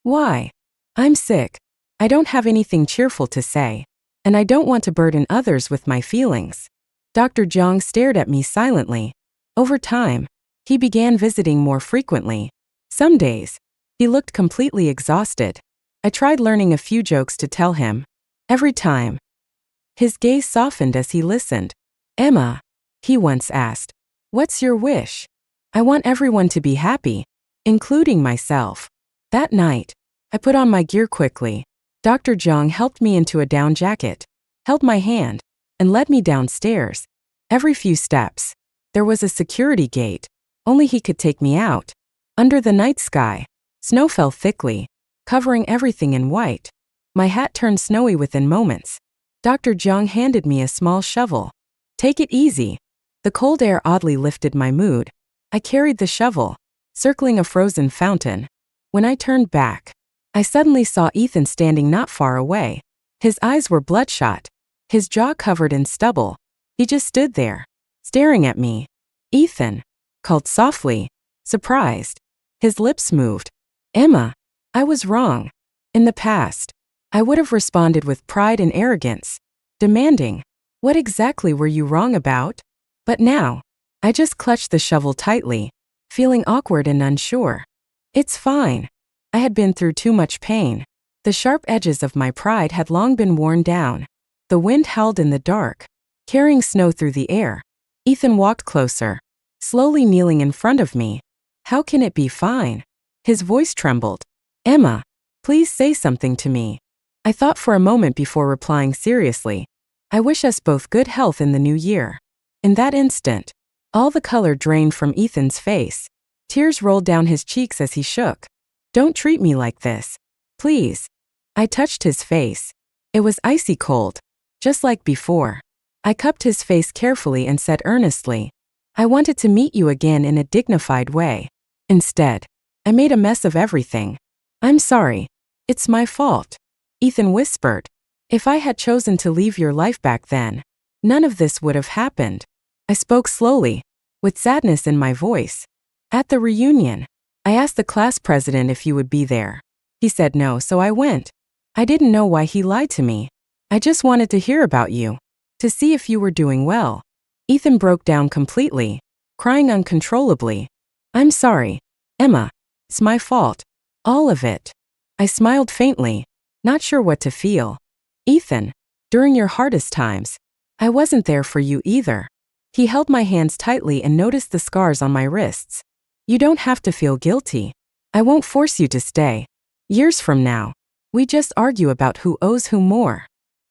Why? I'm sick. I don't have anything cheerful to say, and I don't want to burden others with my feelings. Dr. Jiang stared at me silently. Over time, he began visiting more frequently. Some days, he looked completely exhausted. I tried learning a few jokes to tell him. Every time, his gaze softened as he listened. Emma, he once asked, what's your wish? I want everyone to be happy, including myself. That night, I put on my gear quickly. Dr. Jiang helped me into a down jacket, held my hand, and led me downstairs. Every few steps, there was a security gate. Only he could take me out. Under the night sky, snow fell thickly, covering everything in white. My hat turned snowy within moments. Dr. Jiang handed me a small shovel. Take it easy. The cold air oddly lifted my mood. I carried the shovel, circling a frozen fountain. When I turned back, I suddenly saw Ethan standing not far away. His eyes were bloodshot, his jaw covered in stubble. He just stood there, staring at me. Ethan, called softly, surprised. His lips moved. Emma, I was wrong. In the past, I would have responded with pride and arrogance, demanding, what exactly were you wrong about? But now, I just clutched the shovel tightly, feeling awkward and unsure. It's fine. I had been through too much pain. The sharp edges of my pride had long been worn down. The wind howled in the dark, carrying snow through the air. Ethan walked closer, slowly kneeling in front of me. How can it be fine? His voice trembled. Emma, please say something to me. I thought for a moment before replying seriously. I wish us both good health in the new year. In that instant, all the color drained from Ethan's face. Tears rolled down his cheeks as he shook. Don't treat me like this. Please. I touched his face. It was icy cold, just like before. I cupped his face carefully and said earnestly, I wanted to meet you again in a dignified way. Instead, I made a mess of everything. I'm sorry. It's my fault. Ethan whispered. If I had chosen to leave your life back then, none of this would have happened. I spoke slowly, with sadness in my voice. At the reunion, I asked the class president if you would be there. He said no, so I went. I didn't know why he lied to me. I just wanted to hear about you, to see if you were doing well. Ethan broke down completely, crying uncontrollably. I'm sorry, Emma. It's my fault. All of it. I smiled faintly, not sure what to feel. Ethan, during your hardest times, I wasn't there for you either. He held my hands tightly and noticed the scars on my wrists. You don't have to feel guilty. I won't force you to stay. Years from now, we just argue about who owes who more.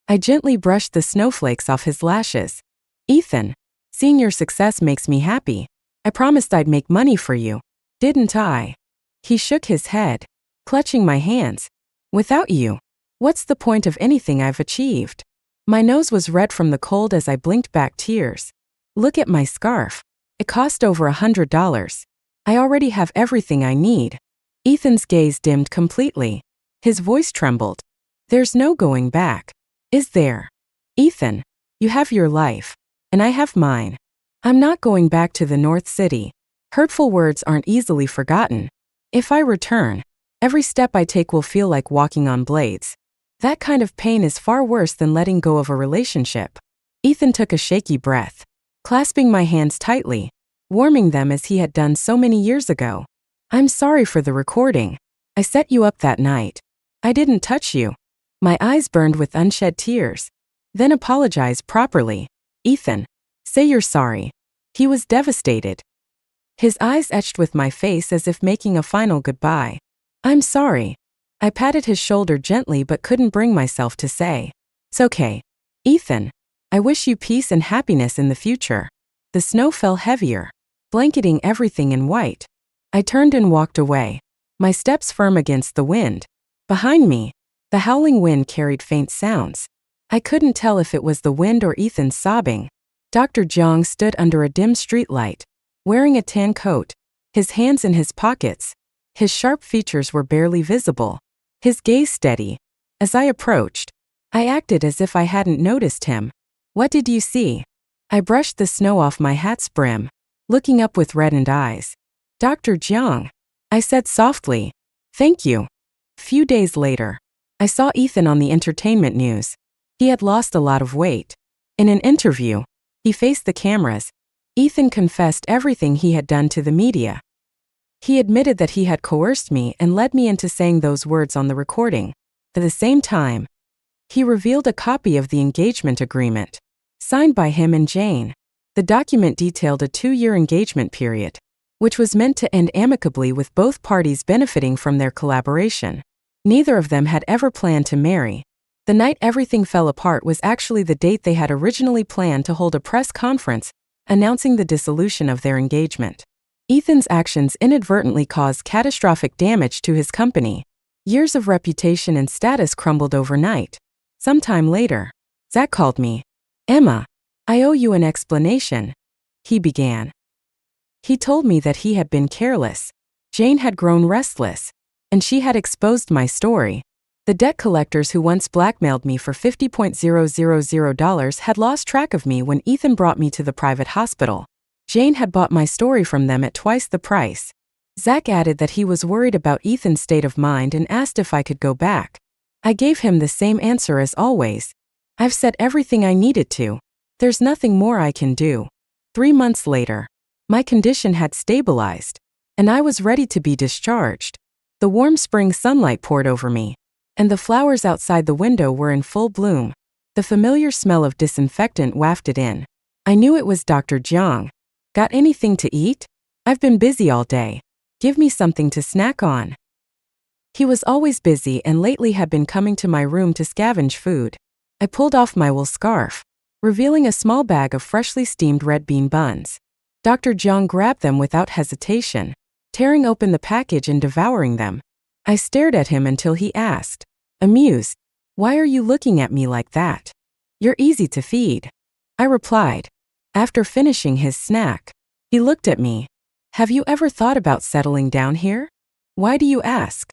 I gently brushed the snowflakes off his lashes. Ethan, seeing your success makes me happy. I promised I'd make money for you, didn't I? He shook his head, clutching my hands. Without you, what's the point of anything I've achieved? My nose was red from the cold as I blinked back tears. Look at my scarf. It cost over $100. I already have everything I need. Ethan's gaze dimmed completely. His voice trembled. There's no going back. Is there? Ethan, you have your life, and I have mine. I'm not going back to the North City. Hurtful words aren't easily forgotten. If I return, every step I take will feel like walking on blades. That kind of pain is far worse than letting go of a relationship. Ethan took a shaky breath, clasping my hands tightly, warming them as he had done so many years ago. I'm sorry for the recording. I set you up that night. I didn't touch you. My eyes burned with unshed tears. Then apologize properly. Ethan, say you're sorry. He was devastated. His eyes etched with my face as if making a final goodbye. I'm sorry. I patted his shoulder gently but couldn't bring myself to say, it's okay. Ethan, I wish you peace and happiness in the future. The snow fell heavier, blanketing everything in white. I turned and walked away, my steps firm against the wind. Behind me, the howling wind carried faint sounds. I couldn't tell if it was the wind or Ethan's sobbing. Dr. Jiang stood under a dim streetlight, wearing a tan coat, his hands in his pockets. His sharp features were barely visible, his gaze steady. As I approached, I acted as if I hadn't noticed him. What did you see? I brushed the snow off my hat's brim, looking up with reddened eyes. Dr. Jiang, I said softly. Thank you. Few days later, I saw Ethan on the entertainment news. He had lost a lot of weight. In an interview, he faced the cameras. Ethan confessed everything he had done to the media. He admitted that he had coerced me and led me into saying those words on the recording. At the same time, he revealed a copy of the engagement agreement, signed by him and Jane. The document detailed a 2-year engagement period, which was meant to end amicably with both parties benefiting from their collaboration. Neither of them had ever planned to marry. The night everything fell apart was actually the date they had originally planned to hold a press conference, announcing the dissolution of their engagement. Ethan's actions inadvertently caused catastrophic damage to his company. Years of reputation and status crumbled overnight. Sometime later, Zach called me. Emma, I owe you an explanation, he began. He told me that he had been careless. Jane had grown restless, and she had exposed my story. The debt collectors who once blackmailed me for $50,000 had lost track of me when Ethan brought me to the private hospital. Jane had bought my story from them at twice the price. Zach added that he was worried about Ethan's state of mind and asked if I could go back. I gave him the same answer as always. I've said everything I needed to. There's nothing more I can do. 3 months later, my condition had stabilized, and I was ready to be discharged. The warm spring sunlight poured over me, and the flowers outside the window were in full bloom. The familiar smell of disinfectant wafted in. I knew it was Dr. Jiang. Got anything to eat? I've been busy all day. Give me something to snack on. He was always busy and lately had been coming to my room to scavenge food. I pulled off my wool scarf, revealing a small bag of freshly steamed red bean buns. Dr. Jiang grabbed them without hesitation, tearing open the package and devouring them. I stared at him until he asked, amused, "Why are you looking at me like that? You're easy to feed." I replied. After finishing his snack, he looked at me. "Have you ever thought about settling down here? Why do you ask?"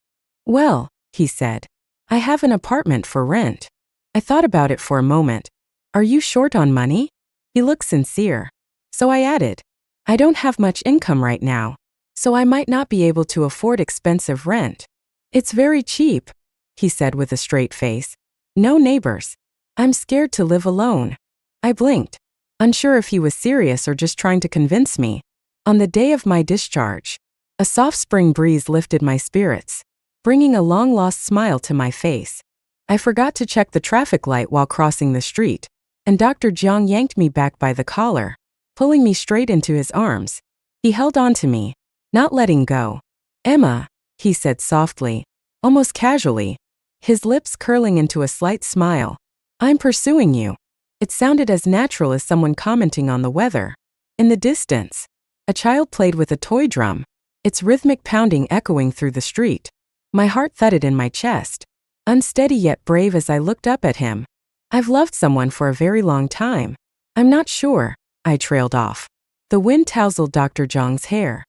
"Well," he said, "I have an apartment for rent." I thought about it for a moment. "Are you short on money?" He looked sincere. So I added, "I don't have much income right now, so I might not be able to afford expensive rent." "It's very cheap," he said with a straight face. "No neighbors. I'm scared to live alone." I blinked, unsure if he was serious or just trying to convince me. On the day of my discharge, a soft spring breeze lifted my spirits, bringing a long-lost smile to my face. I forgot to check the traffic light while crossing the street, and Dr. Jiang yanked me back by the collar, pulling me straight into his arms. He held on to me, not letting go. "Emma," he said softly, almost casually, his lips curling into a slight smile. "I'm pursuing you." It sounded as natural as someone commenting on the weather. In the distance, a child played with a toy drum, its rhythmic pounding echoing through the street. My heart thudded in my chest, unsteady yet brave as I looked up at him. "I've loved someone for a very long time. I'm not sure," I trailed off. The wind tousled Dr. Jiang's hair.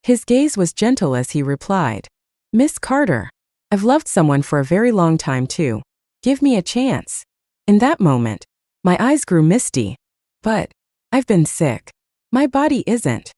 His gaze was gentle as he replied, "Miss Carter, I've loved someone for a very long time too. Give me a chance." In that moment, my eyes grew misty. "But I've been sick. My body isn't."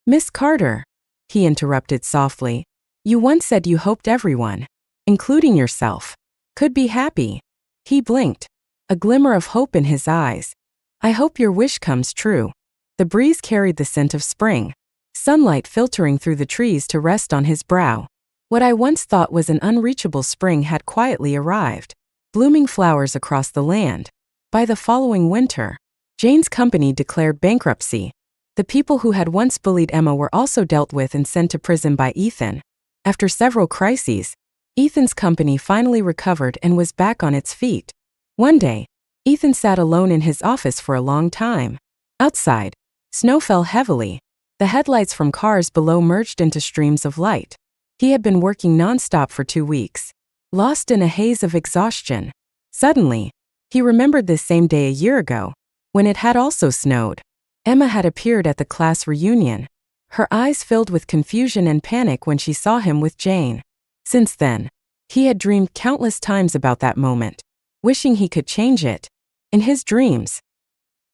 "Miss Carter," he interrupted softly, "you once said you hoped everyone, including yourself, could be happy." He blinked, a glimmer of hope in his eyes. "I hope your wish comes true." The breeze carried the scent of spring, sunlight filtering through the trees to rest on his brow. What I once thought was an unreachable spring had quietly arrived, blooming flowers across the land. By the following winter, Jane's company declared bankruptcy. The people who had once bullied Emma were also dealt with and sent to prison by Ethan. After several crises, Ethan's company finally recovered and was back on its feet. One day, Ethan sat alone in his office for a long time. Outside, snow fell heavily. The headlights from cars below merged into streams of light. He had been working nonstop for 2 weeks, lost in a haze of exhaustion. Suddenly, he remembered this same day a year ago, when it had also snowed. Emma had appeared at the class reunion. Her eyes filled with confusion and panic when she saw him with Jane. Since then, he had dreamed countless times about that moment, wishing he could change it. In his dreams,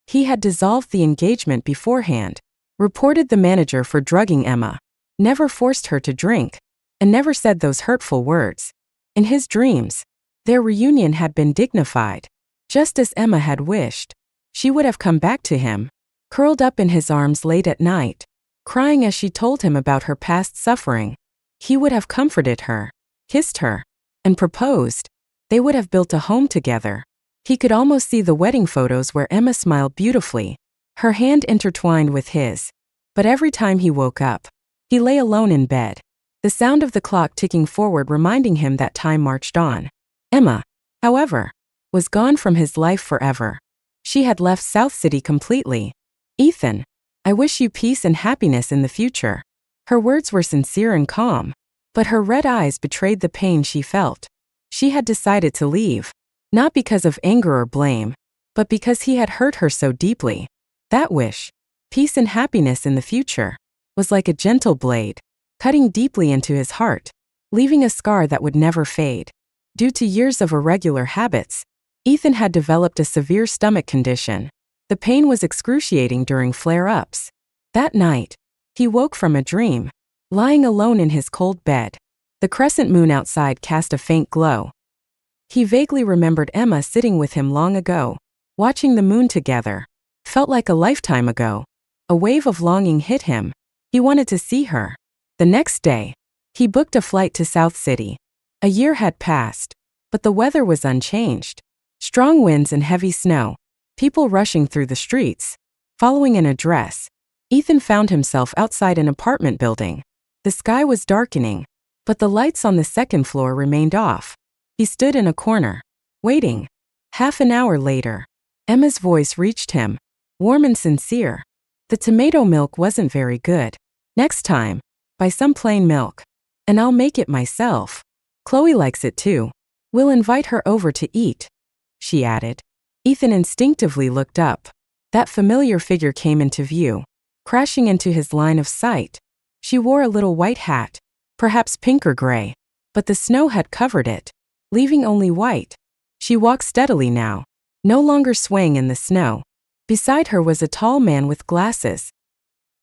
he had dissolved the engagement beforehand, reported the manager for drugging Emma, never forced her to drink, and never said those hurtful words. In his dreams, their reunion had been dignified, just as Emma had wished. She would have come back to him, curled up in his arms late at night, crying as she told him about her past suffering. He would have comforted her, kissed her, and proposed. They would have built a home together. He could almost see the wedding photos where Emma smiled beautifully, her hand intertwined with his. But every time he woke up, he lay alone in bed, the sound of the clock ticking forward reminding him that time marched on. Emma, however, was gone from his life forever. She had left South City completely. "Ethan, I wish you peace and happiness in the future." Her words were sincere and calm, but her red eyes betrayed the pain she felt. She had decided to leave, not because of anger or blame, but because he had hurt her so deeply. That wish, peace and happiness in the future, was like a gentle blade, cutting deeply into his heart, leaving a scar that would never fade. Due to years of irregular habits, Ethan had developed a severe stomach condition. The pain was excruciating during flare-ups. That night, he woke from a dream, lying alone in his cold bed. The crescent moon outside cast a faint glow. He vaguely remembered Emma sitting with him long ago, watching the moon together. Felt like a lifetime ago. A wave of longing hit him. He wanted to see her. The next day, he booked a flight to South City. A year had passed, but the weather was unchanged. Strong winds and heavy snow. People rushing through the streets. Following an address, Ethan found himself outside an apartment building. The sky was darkening, but the lights on the second floor remained off. He stood in a corner, waiting. Half an hour later, Emma's voice reached him, warm and sincere. The tomato milk wasn't very good. Next time, buy some plain milk. And I'll make it myself. Chloe likes it too. We'll invite her over to eat, she added. Ethan instinctively looked up. That familiar figure came into view, crashing into his line of sight. She wore a little white hat, perhaps pink or gray, but the snow had covered it, leaving only white. She walked steadily now, no longer swaying in the snow. Beside her was a tall man with glasses.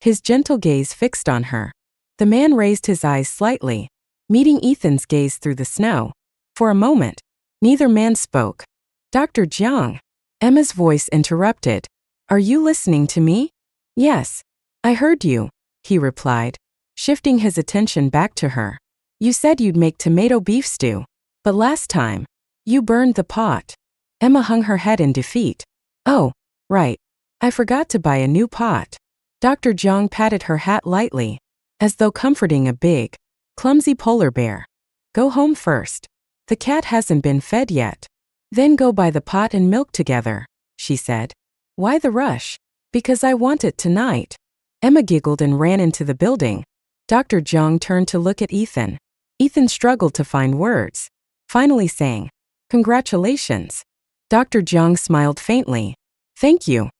His gentle gaze fixed on her. The man raised his eyes slightly, meeting Ethan's gaze through the snow. For a moment, neither man spoke. Dr. Jiang, Emma's voice interrupted. Are you listening to me? Yes, I heard you, he replied, shifting his attention back to her. You said you'd make tomato beef stew, but last time, you burned the pot. Emma hung her head in defeat. Oh, right. I forgot to buy a new pot. Dr. Jiang patted her hat lightly, as though comforting a big, clumsy polar bear. Go home first. The cat hasn't been fed yet. Then go buy the pot and milk together, she said. Why the rush? Because I want it tonight. Emma giggled and ran into the building. Dr. Jiang turned to look at Ethan. Ethan struggled to find words, finally saying, Congratulations. Dr. Jiang smiled faintly. Thank you.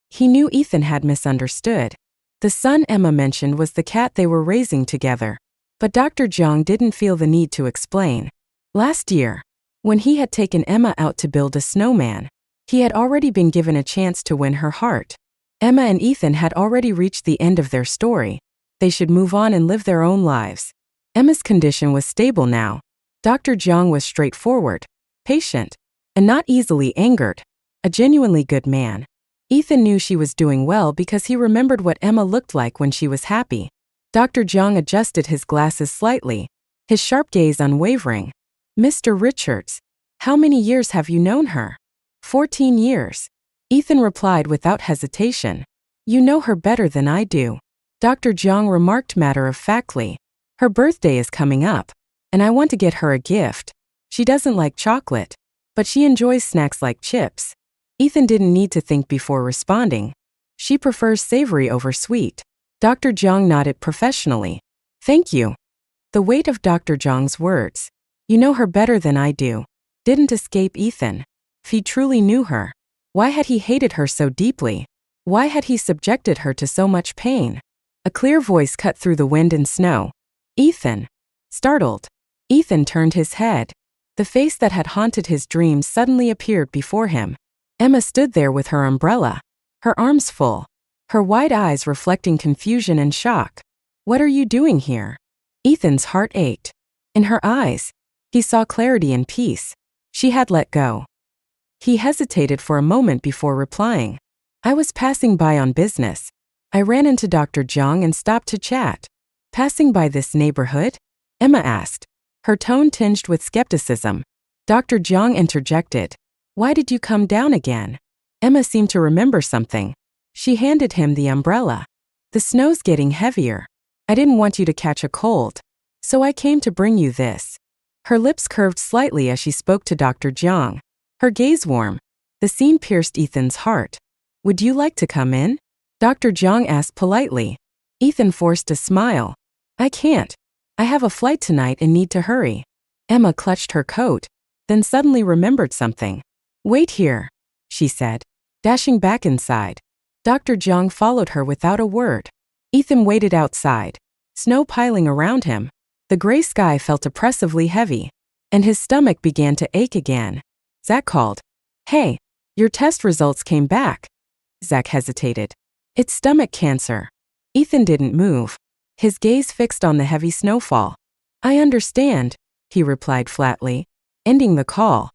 He knew Ethan had misunderstood. The son Emma mentioned was the cat they were raising together. But Dr. Jiang didn't feel the need to explain. Last year, when he had taken Emma out to build a snowman, he had already been given a chance to win her heart. Emma and Ethan had already reached the end of their story. They should move on and live their own lives. Emma's condition was stable now. Dr. Jiang was straightforward, patient, and not easily angered. A genuinely good man. Ethan knew she was doing well because he remembered what Emma looked like when she was happy. Dr. Jiang adjusted his glasses slightly, his sharp gaze unwavering. Mr. Richards, how many years have you known her? 14 years. Ethan replied without hesitation. You know her better than I do. Dr. Jiang remarked matter-of-factly. Her birthday is coming up, and I want to get her a gift. She doesn't like chocolate, but she enjoys snacks like chips. Ethan didn't need to think before responding. She prefers savory over sweet. Dr. Jiang nodded professionally. Thank you. The weight of Dr. Jiang's words, you know her better than I do, didn't escape Ethan. If he truly knew her, why had he hated her so deeply? Why had he subjected her to so much pain? A clear voice cut through the wind and snow. Ethan. Startled, Ethan turned his head. The face that had haunted his dreams suddenly appeared before him. Emma stood there with her umbrella, her arms full, her wide eyes reflecting confusion and shock. What are you doing here? Ethan's heart ached. In her eyes, he saw clarity and peace. She had let go. He hesitated for a moment before replying. I was passing by on business. I ran into Dr. Jiang and stopped to chat. Passing by this neighborhood? Emma asked, her tone tinged with skepticism. Dr. Jiang interjected. Why did you come down again? Emma seemed to remember something. She handed him the umbrella. The snow's getting heavier. I didn't want you to catch a cold, so I came to bring you this. Her lips curved slightly as she spoke to Dr. Jiang. Her gaze warm. The scene pierced Ethan's heart. Would you like to come in? Dr. Jiang asked politely. Ethan forced a smile. I can't. I have a flight tonight and need to hurry. Emma clutched her coat, then suddenly remembered something. Wait here, she said, dashing back inside. Dr. Jiang followed her without a word. Ethan waited outside, snow piling around him. The gray sky felt oppressively heavy, and his stomach began to ache again. Zach called. Hey, your test results came back. Zach hesitated. It's stomach cancer. Ethan didn't move, his gaze fixed on the heavy snowfall. I understand, he replied flatly, ending the call.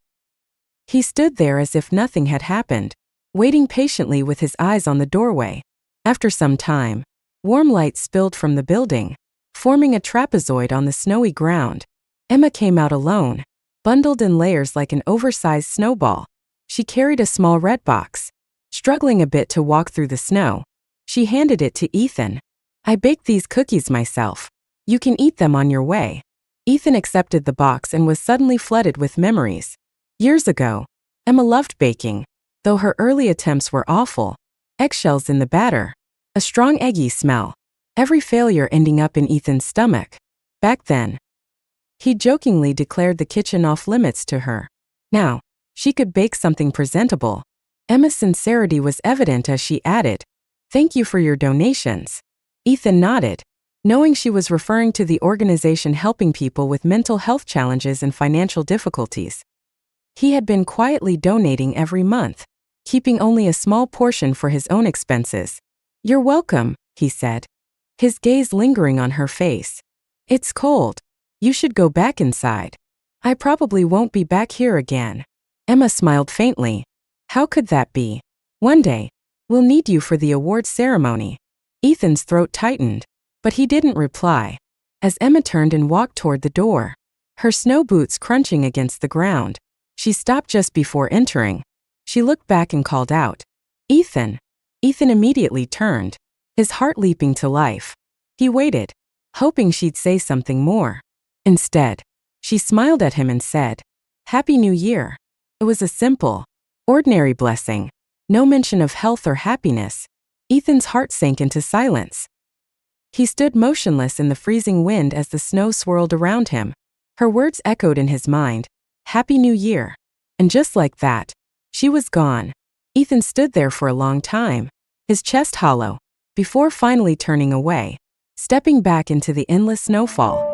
He stood there as if nothing had happened. waiting patiently with his eyes on the doorway. After some time, warm light spilled from the building, forming a trapezoid on the snowy ground. Emma came out alone, bundled in layers like an oversized snowball. She carried a small red box. Struggling a bit to walk through the snow, she handed it to Ethan. "I baked these cookies myself. You can eat them on your way." Ethan accepted the box and was suddenly flooded with memories. Years ago, Emma loved baking, though her early attempts were awful. Eggshells in the batter, a strong eggy smell, every failure ending up in Ethan's stomach. Back then, he jokingly declared the kitchen off limits to her. Now, she could bake something presentable. Emma's sincerity was evident as she added, "Thank you for your donations." Ethan nodded, knowing she was referring to the organization helping people with mental health challenges and financial difficulties. He had been quietly donating every month, keeping only a small portion for his own expenses. "You're welcome," he said, his gaze lingering on her face. "It's cold. You should go back inside. I probably won't be back here again." Emma smiled faintly. "How could that be? One day, we'll need you for the awards ceremony." Ethan's throat tightened, but he didn't reply. As Emma turned and walked toward the door, her snow boots crunching against the ground, she stopped just before entering. She looked back and called out, "Ethan." Ethan immediately turned, his heart leaping to life. He waited, hoping she'd say something more. Instead, she smiled at him and said, "Happy New Year." It was a simple, ordinary blessing, no mention of health or happiness. Ethan's heart sank into silence. He stood motionless in the freezing wind as the snow swirled around him. Her words echoed in his mind, "Happy New Year." And just like that, she was gone. Ethan stood there for a long time, his chest hollow, before finally turning away, stepping back into the endless snowfall.